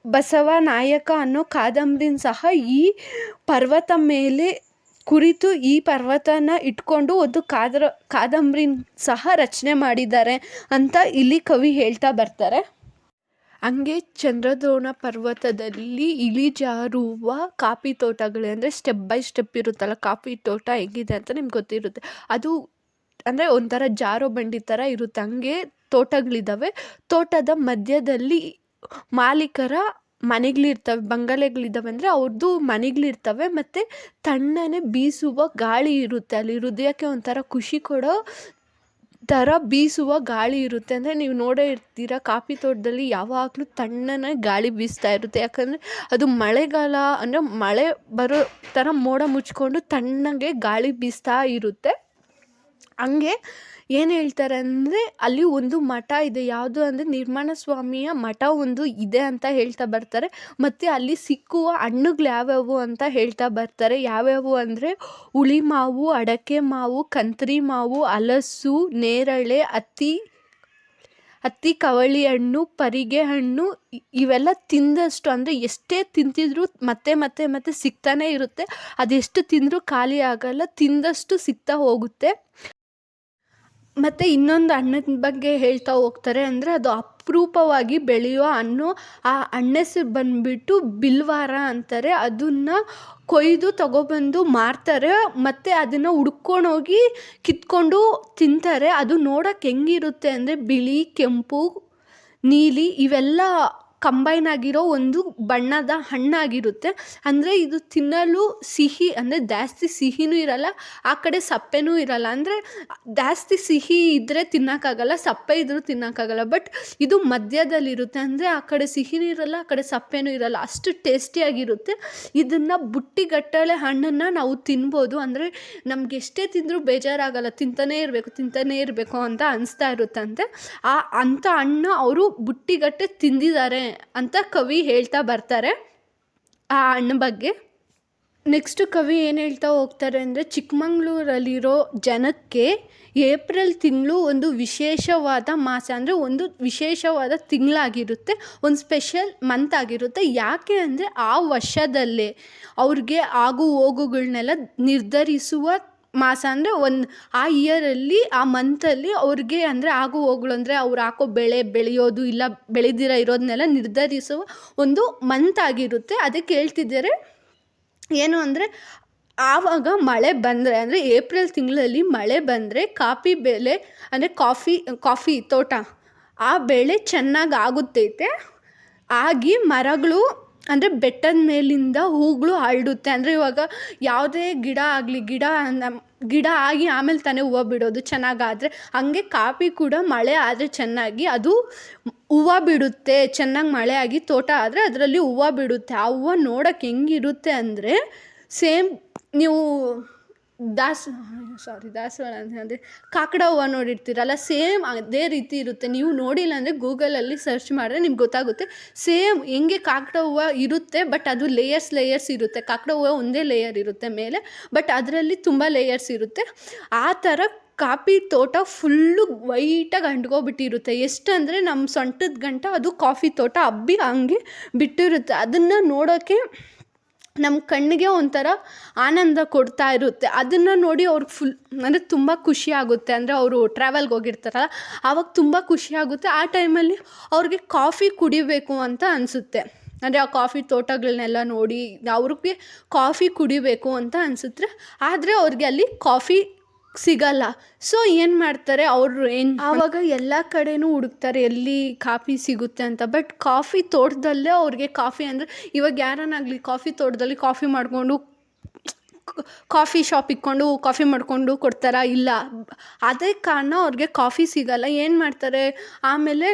ಬಸವನಾಯಕ ಅನ್ನೋ ಕಾದಂಬರಿನ ಸಹ ಈ ಪರ್ವತ ಮೇಲೆ ಕುರಿತು ಈ ಪರ್ವತನ ಇಟ್ಕೊಂಡು ಒಂದು ಕಾದಂಬರಿನ ಸಹ ರಚನೆ ಮಾಡಿದ್ದಾರೆ ಅಂತ ಇಲ್ಲಿ ಕವಿ ಹೇಳ್ತಾ ಬರ್ತಾರೆ. ಹಂಗೆ ಚಂದ್ರದ್ರೋಣ ಪರ್ವತದಲ್ಲಿ ಇಳಿಜಾರುವ ಕಾಫಿ ತೋಟಗಳು, ಅಂದರೆ ಸ್ಟೆಪ್ ಬೈ ಸ್ಟೆಪ್ ಇರುತ್ತಲ್ಲ, ಕಾಫಿ ತೋಟ ಹೇಗಿದೆ ಅಂತ ನಿಮ್ಗೆ ಗೊತ್ತಿರುತ್ತೆ. ಅದು ಅಂದರೆ ಒಂಥರ ಜಾರೋ ಬಂಡಿ ಥರ ಇರುತ್ತೆ. ಹಂಗೆ ತೋಟಗಳಿದ್ದಾವೆ. ತೋಟದ ಮಧ್ಯದಲ್ಲಿ ಮಾಲೀಕರ ಮನೆಗಳಿರ್ತವೆ, ಬಂಗಲೆಗಳಿದ್ದಾವೆ. ಅಂದರೆ ಅವ್ರದ್ದು ಮನೆಗಳಿರ್ತವೆ. ಮತ್ತು ತಣ್ಣನೆ ಬೀಸುವ ಗಾಳಿ ಇರುತ್ತೆ. ಅಲ್ಲಿ ಹೃದಯಕ್ಕೆ ಒಂಥರ ಖುಷಿ ಕೊಡೋ ಥರ ಬೀಸುವ ಗಾಳಿ ಇರುತ್ತೆ. ಅಂದರೆ ನೀವು ನೋಡೇ ಇರ್ತೀರ, ಕಾಫಿ ತೋಟದಲ್ಲಿ ಯಾವಾಗಲೂ ತಣ್ಣನೆ ಗಾಳಿ ಬೀಸ್ತಾ ಇರುತ್ತೆ. ಯಾಕಂದರೆ ಅದು ಮಳೆಗಾಲ, ಅಂದರೆ ಮಳೆ ಬರೋ ಥರ ಮೋಡ ಮುಚ್ಕೊಂಡು ತಣ್ಣಗೆ ಗಾಳಿ ಬೀಸ್ತಾ ಇರುತ್ತೆ. ಹಂಗೆ ಏನು ಹೇಳ್ತಾರೆ ಅಂದರೆ ಅಲ್ಲಿ ಒಂದು ಮಠ ಇದೆ. ಯಾವುದು ಅಂದರೆ ನಿರ್ಮಾಣ ಸ್ವಾಮಿಯ ಮಠ ಒಂದು ಇದೆ ಅಂತ ಹೇಳ್ತಾ ಬರ್ತಾರೆ. ಮತ್ತು ಅಲ್ಲಿ ಸಿಕ್ಕುವ ಹಣ್ಣುಗಳು ಯಾವ್ಯಾವು ಅಂತ ಹೇಳ್ತಾ ಬರ್ತಾರೆ. ಯಾವ್ಯಾವು ಅಂದರೆ ಹುಳಿ ಮಾವು, ಅಡಕೆ ಮಾವು, ಕಂತ್ರಿ ಮಾವು, ಹಲಸು, ನೇರಳೆ, ಹತ್ತಿ ಕವಳಿ ಹಣ್ಣು, ಪರಿಗೆ ಹಣ್ಣು. ಇವೆಲ್ಲ ತಿಂದಷ್ಟು, ಅಂದರೆ ಎಷ್ಟೇ ತಿಂತಿದ್ರೂ ಮತ್ತೆ ಸಿಗ್ತಾನೆ ಇರುತ್ತೆ. ಅದೆಷ್ಟು ತಿಂದರೂ ಖಾಲಿ ಆಗಲ್ಲ, ತಿಂದಷ್ಟು ಸಿಗ್ತಾ ಹೋಗುತ್ತೆ. ಮತ್ತು ಇನ್ನೊಂದು ಹಣ್ಣದ ಬಗ್ಗೆ ಹೇಳ್ತಾ ಹೋಗ್ತಾರೆ. ಅಂದರೆ ಅದು ಅಪರೂಪವಾಗಿ ಬೆಳೆಯೋ ಹಣ್ಣು. ಆ ಹಣ್ಣೆಸ್ರು ಬಂದುಬಿಟ್ಟು ಬಿಲ್ವಾರ ಅಂತಾರೆ. ಅದನ್ನು ಕೊಯ್ದು ತಗೊಬಂದು ಮಾರ್ತಾರೆ. ಮತ್ತು ಅದನ್ನು ಹುಡ್ಕೊಂಡೋಗಿ ಕಿತ್ಕೊಂಡು ತಿಂತಾರೆ. ಅದು ನೋಡೋಕೆ ಹೆಂಗಿರುತ್ತೆ ಅಂದರೆ ಬಿಳಿ, ಕೆಂಪು, ನೀಲಿ ಇವೆಲ್ಲ ಕಂಬೈನ್ ಆಗಿರೋ ಒಂದು ಬಣ್ಣದ ಹಣ್ಣಾಗಿರುತ್ತೆ. ಅಂದರೆ ಇದು ತಿನ್ನಲು ಸಿಹಿ, ಅಂದರೆ ಜಾಸ್ತಿ ಸಿಹಿನೂ ಇರಲ್ಲ, ಆ ಕಡೆ ಸಪ್ಪೆನೂ ಇರಲ್ಲ. ಅಂದರೆ ಜಾಸ್ತಿ ಸಿಹಿ ಇದ್ದರೆ ತಿನ್ನೋಕ್ಕಾಗಲ್ಲ, ಸಪ್ಪೆ ಇದ್ದರೂ ತಿನ್ನೋಕ್ಕಾಗಲ್ಲ. ಬಟ್ ಇದು ಮಧ್ಯದಲ್ಲಿರುತ್ತೆ. ಅಂದರೆ ಆ ಕಡೆ ಸಿಹಿನೂ ಇರಲ್ಲ, ಆ ಕಡೆ ಸಪ್ಪೆನೂ ಇರಲ್ಲ, ಅಷ್ಟು ಟೇಸ್ಟಿಯಾಗಿರುತ್ತೆ. ಇದನ್ನು ಬುಟ್ಟಿಗಟ್ಟಲೆ ಹಣ್ಣನ್ನು ನಾವು ತಿನ್ಬೋದು. ಅಂದರೆ ನಮ್ಗೆ ಎಷ್ಟೇ ತಿಂದರೂ ಬೇಜಾರಾಗಲ್ಲ, ತಿಂತಾನೇ ಇರಬೇಕು ಅಂತ ಅನಿಸ್ತಾ ಇರುತ್ತಂತೆ. ಅಂಥ ಹಣ್ಣು ಅವರು ಬುಟ್ಟಿಗಟ್ಟೆ ತಿಂದಿದ್ದಾರೆ ಅಂತ ಕವಿ ಹೇಳ್ತಾ ಬರ್ತಾರೆ ಆ ಹಣ್ಣು ಬಗ್ಗೆ. ನೆಕ್ಸ್ಟು ಕವಿ ಏನು ಹೇಳ್ತಾ ಹೋಗ್ತಾರೆ ಅಂದರೆ, ಚಿಕ್ಕಮಂಗ್ಳೂರಲ್ಲಿರೋ ಜನಕ್ಕೆ ಏಪ್ರಿಲ್ ತಿಂಗಳು ಒಂದು ವಿಶೇಷವಾದ ಮಾಸ, ಅಂದರೆ ಒಂದು ವಿಶೇಷವಾದ ತಿಂಗಳಾಗಿರುತ್ತೆ, ಒಂದು ಸ್ಪೆಷಲ್ ಮಂತ್ ಆಗಿರುತ್ತೆ. ಯಾಕೆ ಅಂದರೆ ಆ ವರ್ಷದಲ್ಲೇ ಅವ್ರಿಗೆ ಆಗು ಹೋಗುಗಳನ್ನೆಲ್ಲ ನಿರ್ಧರಿಸುವ ಮಾಸ. ಅಂದರೆ ಆ ಇಯರಲ್ಲಿ, ಆ ಮಂತಲ್ಲಿ ಅವ್ರಿಗೆ ಅಂದರೆ ಆಗು ಹೋಗುಗಳು, ಅಂದರೆ ಅವ್ರು ಹಾಕೋ ಬೆಳೆ ಬೆಳೆಯೋದು ಇಲ್ಲ ಬೆಳೆದಿರ ಇರೋದನ್ನೆಲ್ಲ ನಿರ್ಧರಿಸುವ ಒಂದು ಮಂತ್ ಆಗಿರುತ್ತೆ. ಅದಕ್ಕೆ ಹೇಳ್ತಿದ್ದಾರೆ ಏನು ಅಂದರೆ, ಆವಾಗ ಮಳೆ ಬಂದರೆ, ಅಂದರೆ ಏಪ್ರಿಲ್ ತಿಂಗಳಲ್ಲಿ ಮಳೆ ಬಂದರೆ ಕಾಫಿ ಬೆಳೆ, ಅಂದರೆ ಕಾಫಿ ತೋಟ ಆ ಬೆಳೆ ಚೆನ್ನಾಗಿ ಆಗುತ್ತೈತೆ. ಆಗಿ ಮರಗಳು, ಅಂದರೆ ಬೆಟ್ಟದ ಮೇಲಿಂದ ಹೂಗಳು ಹರಡುತ್ತೆ. ಅಂದರೆ ಇವಾಗ ಯಾವುದೇ ಗಿಡ ಆಗಲಿ, ಗಿಡ ಆಗಿ ಆಮೇಲೆ ತಾನೇ ಹೂವು ಬಿಡೋದು ಚೆನ್ನಾಗಾದರೆ, ಹಂಗೆ ಕಾಫಿ ಕೂಡ ಮಳೆ ಆದರೆ ಚೆನ್ನಾಗಿ ಅದು ಹೂವು ಬಿಡುತ್ತೆ. ಚೆನ್ನಾಗಿ ಮಳೆ ಆಗಿ ತೋಟ ಆದರೆ ಅದರಲ್ಲಿ ಹೂವು ಬಿಡುತ್ತೆ. ಆ ಹೂವು ನೋಡೋಕ್ಕೆ ಹೆಂಗಿರುತ್ತೆ ಅಂದರೆ, ಸೇಮ್ ನೀವು ದಾಸವಾಳ ಅಂದರೆ ಕಾಕಡ ಹೂವು ನೋಡಿರ್ತೀರಲ್ಲ, ಸೇಮ್ ಅದೇ ರೀತಿ ಇರುತ್ತೆ. ನೀವು ನೋಡಿಲ್ಲ ಅಂದರೆ ಗೂಗಲಲ್ಲಿ ಸರ್ಚ್ ಮಾಡಿದ್ರೆ ನಿಮ್ಗೆ ಗೊತ್ತಾಗುತ್ತೆ. ಸೇಮ್ ಹೆಂಗೆ ಕಾಕಡ ಹೂವು ಇರುತ್ತೆ, ಬಟ್ ಅದು ಲೇಯರ್ಸ್ ಇರುತ್ತೆ. ಕಾಕಡ ಹೂವು ಒಂದೇ ಲೇಯರ್ ಇರುತ್ತೆ ಮೇಲೆ, ಬಟ್ ಅದರಲ್ಲಿ ತುಂಬ ಲೇಯರ್ಸ್ ಇರುತ್ತೆ. ಆ ಥರ ಕಾಫಿ ತೋಟ ಫುಲ್ಲು ವೈಟಾಗಿ ಅಂಟ್ಕೊಬಿಟ್ಟಿರುತ್ತೆ. ಎಷ್ಟಂದರೆ ನಮ್ಮ ಸೊಂಟದ ಗಂಟ ಅದು ಕಾಫಿ ತೋಟ ಹಬ್ಬಿ ಹಂಗೆ ಬಿಟ್ಟಿರುತ್ತೆ. ಅದನ್ನು ನೋಡೋಕ್ಕೆ ನಮ್ಮ ಕಣ್ಣಿಗೆ ಒಂಥರ ಆನಂದ ಕೊಡ್ತಾ ಇರುತ್ತೆ. ಅದನ್ನು ನೋಡಿ ಅವ್ರಿಗೆ ಅಂದರೆ ತುಂಬ ಖುಷಿ ಆಗುತ್ತೆ. ಅಂದರೆ ಅವರು ಟ್ರಾವೆಲ್ಗೆ ಹೋಗಿರ್ತಾರಲ್ಲ, ಆವಾಗ ತುಂಬ ಖುಷಿ ಆಗುತ್ತೆ. ಆ ಟೈಮಲ್ಲಿ ಅವ್ರಿಗೆ ಕಾಫಿ ಕುಡಿಬೇಕು ಅಂತ ಅನಿಸುತ್ತೆ. ಅಂದರೆ ಆ ಕಾಫಿ ತೋಟಗಳನ್ನೆಲ್ಲ ನೋಡಿ ಅವ್ರಿಗೆ ಕಾಫಿ ಕುಡಿಬೇಕು ಅಂತ ಅನಿಸುತ್ತೆ. ಆದರೆ ಅವ್ರಿಗೆ ಅಲ್ಲಿ ಕಾಫಿ ಸಿಗಲ್ಲ. ಸೊ ಏನು ಮಾಡ್ತಾರೆ ಅವರು, ಆವಾಗ ಎಲ್ಲ ಕಡೆನೂ ಹುಡುಕ್ತಾರೆ ಎಲ್ಲಿ ಕಾಫಿ ಸಿಗುತ್ತೆ ಅಂತ. ಬಟ್ ಕಾಫಿ ತೋಟದಲ್ಲೇ ಅವ್ರಿಗೆ ಕಾಫಿ, ಅಂದರೆ ಇವಾಗ ಯಾರನ್ನಾಗಲಿ ಕಾಫಿ ತೋಟದಲ್ಲಿ ಕಾಫಿ ಮಾಡಿಕೊಂಡು ಕಾಫಿ ಶಾಪ್ ಇಕ್ಕೊಂಡು ಕಾಫಿ ಮಾಡಿಕೊಂಡು ಕೊಡ್ತಾರಾ? ಇಲ್ಲ. ಅದೇ ಕಾರಣ ಅವ್ರಿಗೆ ಕಾಫಿ ಸಿಗಲ್ಲ. ಏನು ಮಾಡ್ತಾರೆ, ಆಮೇಲೆ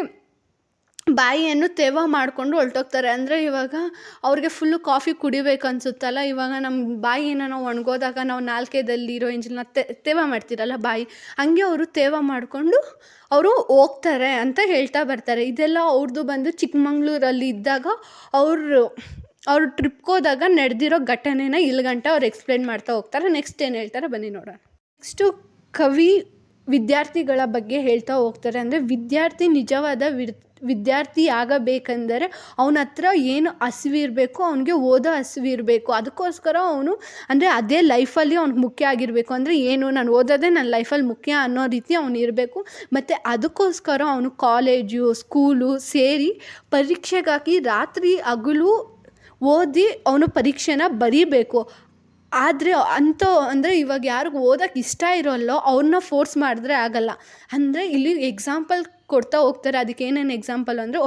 ಬಾಯಿಯನ್ನು ತೇವ ಮಾಡಿಕೊಂಡು ಹೊರಟೋಗ್ತಾರೆ. ಅಂದರೆ ಇವಾಗ ಅವ್ರಿಗೆ ಫುಲ್ಲು ಕಾಫಿ ಕುಡಿಬೇಕು ಅನಿಸುತ್ತಲ್ಲ. ಇವಾಗ ನಮ್ಮ ಬಾಯಿನ ನಾವು ಒಣಗೋದಾಗ ನಾವು ನಾಲ್ಕೈದಲ್ಲಿರೋ ಎಂಜಲನ್ನ ತೇವ ಮಾಡ್ತೀರಲ್ಲ ಬಾಯಿ, ಹಂಗೆ ಅವರು ತೇವ ಮಾಡಿಕೊಂಡು ಅವರು ಹೋಗ್ತಾರೆ ಅಂತ ಹೇಳ್ತಾ ಬರ್ತಾರೆ. ಇದೆಲ್ಲ ಅವ್ರದ್ದು ಬಂದು ಚಿಕ್ಕಮಂಗ್ಳೂರಲ್ಲಿ ಇದ್ದಾಗ ಅವರು ಟ್ರಿಪ್ಗೆ ಹೋದಾಗ ನಡೆದಿರೋ ಘಟನೆನ ಇಲ್ಲಿಗಂಟ ಅವ್ರು ಎಕ್ಸ್ಪ್ಲೇನ್ ಮಾಡ್ತಾ ಹೋಗ್ತಾರೆ. ನೆಕ್ಸ್ಟ್ ಏನು ಹೇಳ್ತಾರೆ ಬನ್ನಿ ನೋಡೋಣ. ನೆಕ್ಸ್ಟು ಕವಿ ವಿದ್ಯಾರ್ಥಿಗಳ ಬಗ್ಗೆ ಹೇಳ್ತಾ ಹೋಗ್ತಾರೆ. ಅಂದರೆ ವಿದ್ಯಾರ್ಥಿ ನಿಜವಾದ ವಿದ್ಯಾರ್ಥಿ ಆಗಬೇಕೆಂದರೆ ಅವನ ಹತ್ರ ಏನು ಹಸಿವಿರಬೇಕು, ಅವನಿಗೆ ಓದೋ ಹಸಿವಿರಬೇಕು. ಅದಕ್ಕೋಸ್ಕರ ಅವನು, ಅಂದರೆ ಅದೇ ಲೈಫಲ್ಲಿ ಅವ್ನಿಗೆ ಮುಖ್ಯ ಆಗಿರಬೇಕು. ಅಂದರೆ ಏನು, ನಾನು ಓದೋದೇ ನನ್ನ ಲೈಫಲ್ಲಿ ಮುಖ್ಯ ಅನ್ನೋ ರೀತಿ ಅವನು ಇರಬೇಕು. ಮತ್ತು ಅದಕ್ಕೋಸ್ಕರ ಅವನು ಕಾಲೇಜು ಸ್ಕೂಲು ಸೇರಿ ಪರೀಕ್ಷೆಗಾಗಿ ರಾತ್ರಿ ಹಗಲು ಓದಿ ಅವನು ಪರೀಕ್ಷೆನ ಬರೀಬೇಕು. ಆದರೆ ಅಂದರೆ ಇವಾಗ ಯಾರಿಗೂ ಓದೋಕ್ಕೆ ಇಷ್ಟ ಇರೋಲ್ಲೋ ಅವ್ರನ್ನ ಫೋರ್ಸ್ ಮಾಡಿದ್ರೆ ಆಗಲ್ಲ. ಅಂದರೆ ಇಲ್ಲಿ ಎಕ್ಸಾಂಪಲ್ ಕೊಡ್ತಾ ಹೋಗ್ತಾರೆ. ಅದಕ್ಕೆ ಏನೇನು ಎಕ್ಸಾಂಪಲ್ ಅಂದರೆ,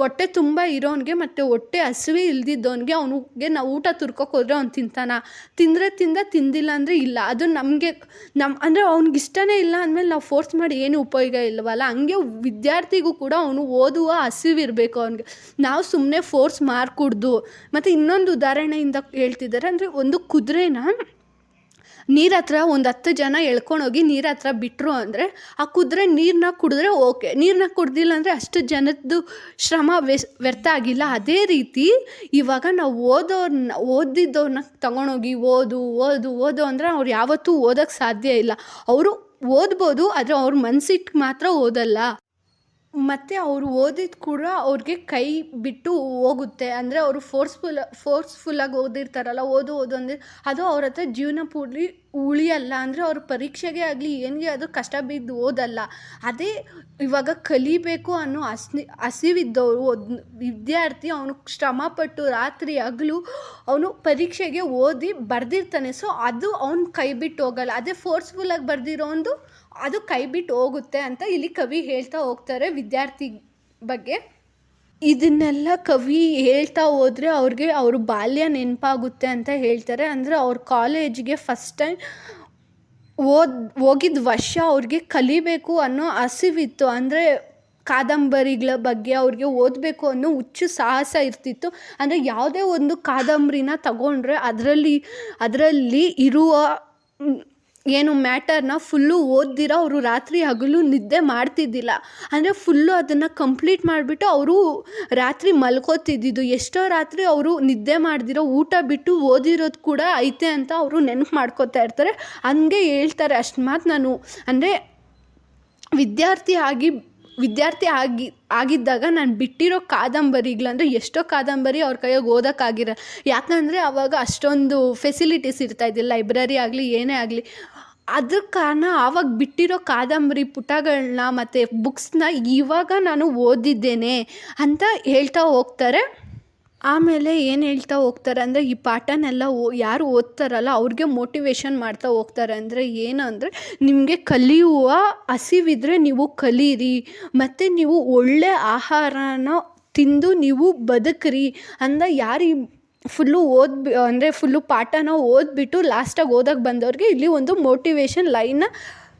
ಹೊಟ್ಟೆ ತುಂಬ ಇರೋನಿಗೆ ಮತ್ತು ಹೊಟ್ಟೆ ಹಸಿವೆ ಇಲ್ದಿದ್ದವನಿಗೆ ನಾವು ಊಟ ತುರ್ಕೋಕೆ ಹೋದರೆ ಅವ್ನು ತಿಂದಿಲ್ಲ ಅಂದರೆ ಇಲ್ಲ. ಅದು ಅಂದರೆ ಅವ್ನಿಗೆ ಇಷ್ಟನೇ ಇಲ್ಲ ಅಂದಮೇಲೆ ನಾವು ಫೋರ್ಸ್ ಮಾಡಿ ಏನು ಉಪಯೋಗ ಇಲ್ಲವಲ್ಲ. ಹಂಗೆ ವಿದ್ಯಾರ್ಥಿಗೂ ಕೂಡ ಅವನು ಓದುವ ಹಸಿವಿರಬೇಕು ಅವನಿಗೆ. ನಾವು ಸುಮ್ಮನೆ ಫೋರ್ಸ್ ಮಾಡಿಕೊಡ್ದು. ಮತ್ತು ಇನ್ನೊಂದು ಉದಾಹರಣೆಯಿಂದ ಹೇಳ್ತಿದ್ದಾರೆ. ಅಂದರೆ ಒಂದು ಕುದುರೆನ ನೀರ ಹತ್ರ ಒಂದು 10 ಜನ ಎಳ್ಕೊಂಡೋಗಿ ನೀರ ಹತ್ರ ಬಿಟ್ಟರು ಅಂದರೆ ಆ ಕುದುರೆ ನೀರನ್ನ ಕುಡಿದ್ರೆ ಓಕೆ, ನೀರನ್ನ ಕುಡ್ದಿಲ್ಲ ಅಂದರೆ ಅಷ್ಟು ಜನದ್ದು ಶ್ರಮ ವ್ಯರ್ಥ ಆಗಿಲ್ಲ. ಅದೇ ರೀತಿ ಇವಾಗ ನಾವು ಓದಿದ್ದವ್ರನ್ನ ತಗೊಂಡೋಗಿ ಓದು ಅಂದರೆ ಅವ್ರು ಯಾವತ್ತೂ ಓದೋಕ್ಕೆ ಸಾಧ್ಯ ಇಲ್ಲ. ಅವರು ಓದ್ಬೋದು, ಆದರೆ ಅವ್ರ ಮನಸ್ಸಿಟ್ಟು ಮಾತ್ರ ಓದಲ್ಲ. ಮತ್ತು ಅವರು ಓದಿದ ಕೂಡ ಅವ್ರಿಗೆ ಕೈ ಬಿಟ್ಟು ಹೋಗುತ್ತೆ. ಅಂದರೆ ಅವರು ಫೋರ್ಸ್ಫುಲ್ಲಾಗಿ ಓದಿರ್ತಾರಲ್ಲ, ಓದು ಅಂದರೆ ಅದು ಅವ್ರ ಹತ್ರ ಜೀವನ ಪೂರ್ತಿ ಉಳಿಯಲ್ಲ. ಅಂದರೆ ಅವ್ರ ಪರೀಕ್ಷೆಗೆ ಆಗಲಿ ಏನಿಗೆ ಅದು ಕಷ್ಟ ಬಿದ್ದು ಓದಲ್ಲ. ಅದೇ ಇವಾಗ ಕಲಿಬೇಕು ಅನ್ನೋ ಹಸಿವಿದ್ದವರು ವಿದ್ಯಾರ್ಥಿ, ಅವನು ಶ್ರಮಪಟ್ಟು ರಾತ್ರಿ ಹಗಲು ಅವನು ಪರೀಕ್ಷೆಗೆ ಓದಿ ಬರೆದಿರ್ತಾನೆ. ಸೊ ಅದು ಅವ್ನು ಕೈ ಬಿಟ್ಟು ಹೋಗಲ್ಲ. ಅದೇ ಫೋರ್ಸ್ಫುಲ್ಲಾಗಿ ಬರೆದಿರೋಂದು ಅದು ಕೈ ಬಿಟ್ಟು ಹೋಗುತ್ತೆ ಅಂತ ಇಲ್ಲಿ ಕವಿ ಹೇಳ್ತಾ ಹೋಗ್ತಾರೆ ವಿದ್ಯಾರ್ಥಿ ಬಗ್ಗೆ. ಇದನ್ನೆಲ್ಲ ಕವಿ ಹೇಳ್ತಾ ಹೋದರೆ ಅವ್ರಿಗೆ ಅವ್ರ ಬಾಲ್ಯ ನೆನಪಾಗುತ್ತೆ ಅಂತ ಹೇಳ್ತಾರೆ. ಅಂದರೆ ಅವ್ರ ಕಾಲೇಜಿಗೆ ಫಸ್ಟ್ ಟೈಮ್ ಹೋಗಿದ್ದ ವರ್ಷ ಅವ್ರಿಗೆ ಕಲಿಬೇಕು ಅನ್ನೋ ಹಸಿವಿತ್ತು. ಅಂದರೆ ಕಾದಂಬರಿಗಳ ಬಗ್ಗೆ ಅವ್ರಿಗೆ ಓದಬೇಕು ಅನ್ನೋ ಹುಚ್ಚು ಸಾಹಸ ಇರ್ತಿತ್ತು. ಅಂದರೆ ಯಾವುದೇ ಒಂದು ಕಾದಂಬರಿನ ತಗೊಂಡ್ರೆ ಅದರಲ್ಲಿ ಇರುವ ಏನು ಮ್ಯಾಟರ್ನ ಫುಲ್ಲು ಓದ್ದಿರ ಅವರು ರಾತ್ರಿ ಹಗಲು ನಿದ್ದೆ ಮಾಡ್ತಿದ್ದಿಲ್ಲ. ಅಂದರೆ ಫುಲ್ಲು ಅದನ್ನು ಕಂಪ್ಲೀಟ್ ಮಾಡಿಬಿಟ್ಟು ಅವರು ರಾತ್ರಿ ಮಲ್ಕೋತಿದ್ದಿದ್ದು. ಎಷ್ಟೋ ರಾತ್ರಿ ಅವರು ನಿದ್ದೆ ಮಾಡ್ದಿರೋ ಊಟ ಬಿಟ್ಟು ಓದಿರೋದು ಕೂಡ ಐತೆ ಅಂತ ಅವರು ನೆನಪು ಮಾಡ್ಕೋತಾ ಇರ್ತಾರೆ. ಹಂಗೆ ಹೇಳ್ತಾರೆ. ಅಷ್ಟು ಮಾತು ನಾನು ಅಂದರೆ ವಿದ್ಯಾರ್ಥಿ ಆಗಿದ್ದಾಗ ನಾನು ಬಿಟ್ಟಿರೋ ಕಾದಂಬರಿಗಳಂದರೆ ಎಷ್ಟೋ ಕಾದಂಬರಿ ಅವ್ರ ಕೈಯಾಗ ಓದೋಕ್ಕಾಗಿರೋ. ಯಾಕಂದರೆ ಆವಾಗ ಅಷ್ಟೊಂದು ಫೆಸಿಲಿಟೀಸ್ ಇರ್ತಾಯಿದ್ದಿಲ್ಲ, ಲೈಬ್ರರಿ ಆಗಲಿ ಏನೇ ಆಗಲಿ. ಅದ್ರ ಕಾರಣ ಆವಾಗ ಬಿಟ್ಟಿರೋ ಕಾದಂಬರಿ ಪುಟಗಳನ್ನ ಮತ್ತು ಬುಕ್ಸ್ನ ಇವಾಗ ನಾನು ಓದಿದ್ದೇನೆ ಅಂತ ಹೇಳ್ತಾ ಹೋಗ್ತಾರೆ. ಆಮೇಲೆ ಏನು ಹೇಳ್ತಾ ಹೋಗ್ತಾರೆ ಅಂದರೆ ಈ ಪಾಠನೆಲ್ಲ ಯಾರು ಓದ್ತಾರಲ್ಲ ಅವ್ರಿಗೆ ಮೋಟಿವೇಶನ್ ಮಾಡ್ತಾ ಹೋಗ್ತಾರೆ. ಅಂದರೆ ಏನು ಅಂದರೆ ನಿಮಗೆ ಕಲಿಯುವ ಹಸಿವಿದ್ರೆ ನೀವು ಕಲೀರಿ, ಮತ್ತು ನೀವು ಒಳ್ಳೆ ಆಹಾರನ ತಿಂದು ನೀವು ಬದುಕ್ರಿ ಅಂದ ಯಾರು ಫುಲ್ಲು ಪಾಠನ ಓದ್ಬಿಟ್ಟು ಲಾಸ್ಟಾಗಿ ಓದೋಕ್ಕೆ ಬಂದವ್ರಿಗೆ ಇಲ್ಲಿ ಒಂದು ಮೋಟಿವೇಶನ್ ಲೈನ್ನ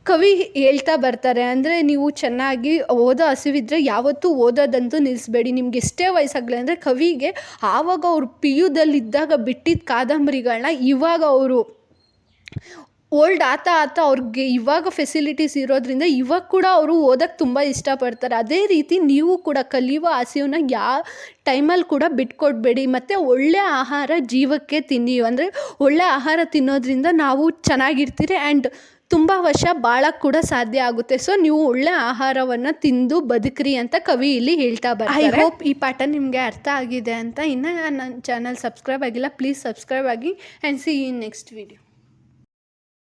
ಕವಿ ಹೇಳ್ತಾ ಬರ್ತಾರೆ. ಅಂದರೆ ನೀವು ಚೆನ್ನಾಗಿ ಓದೋ ಹಸಿವಿದ್ರೆ ಯಾವತ್ತೂ ಓದೋದಂತೂ ನಿಲ್ಲಿಸ್ಬೇಡಿ. ನಿಮ್ಗೆ ಎಷ್ಟೇ ವಯಸ್ಸಾಗಲಿ ಅಂದರೆ ಕವಿಗೆ ಆವಾಗ ಅವರು ಪಿ ಯುದಲ್ಲಿದ್ದಾಗ ಬಿಟ್ಟಿದ್ದ ಕಾದಂಬರಿಗಳನ್ನ ಇವಾಗ ಅವರು ಓಲ್ಡ್ ಆತ ಅವ್ರಿಗೆ ಇವಾಗ ಫೆಸಿಲಿಟೀಸ್ ಇರೋದ್ರಿಂದ ಇವಾಗ ಕೂಡ ಅವರು ಓದೋಕ್ಕೆ ತುಂಬ ಇಷ್ಟಪಡ್ತಾರೆ. ಅದೇ ರೀತಿ ನೀವು ಕೂಡ ಕಲಿಯುವ ಹಸಿವನ್ನ ಯಾವ ಟೈಮಲ್ಲಿ ಕೂಡ ಬಿಟ್ಕೊಡ್ಬೇಡಿ. ಮತ್ತು ಒಳ್ಳೆಯ ಆಹಾರ ಜೀವಕ್ಕೆ ತಿನ್ನಿ. ಅಂದರೆ ಒಳ್ಳೆಯ ಆಹಾರ ತಿನ್ನೋದ್ರಿಂದ ನಾವು ಚೆನ್ನಾಗಿರ್ತೀರಿ ಆ್ಯಂಡ್ ತುಂಬ ವರ್ಷ ಬಾಳಕ್ಕೆ ಕೂಡ ಸಾಧ್ಯ ಆಗುತ್ತೆ. ಸೊ ನೀವು ಒಳ್ಳೆ ಆಹಾರವನ್ನು ತಿಂದು ಬದುಕ್ರಿ ಅಂತ ಕವಿ ಇಲ್ಲಿ ಹೇಳ್ತಾ ಬರ್ತಾರೆ. ಐ ಹೋಪ್ ಈ ಪಾಠ ನಿಮಗೆ ಅರ್ಥ ಆಗಿದೆ ಅಂತ. ಇನ್ನು ನನ್ನ ಚಾನಲ್ ಸಬ್ಸ್ಕ್ರೈಬ್ ಆಗಿಲ್ಲ, ಪ್ಲೀಸ್ ಸಬ್ಸ್ಕ್ರೈಬ್ ಆಗಿ and C in next video.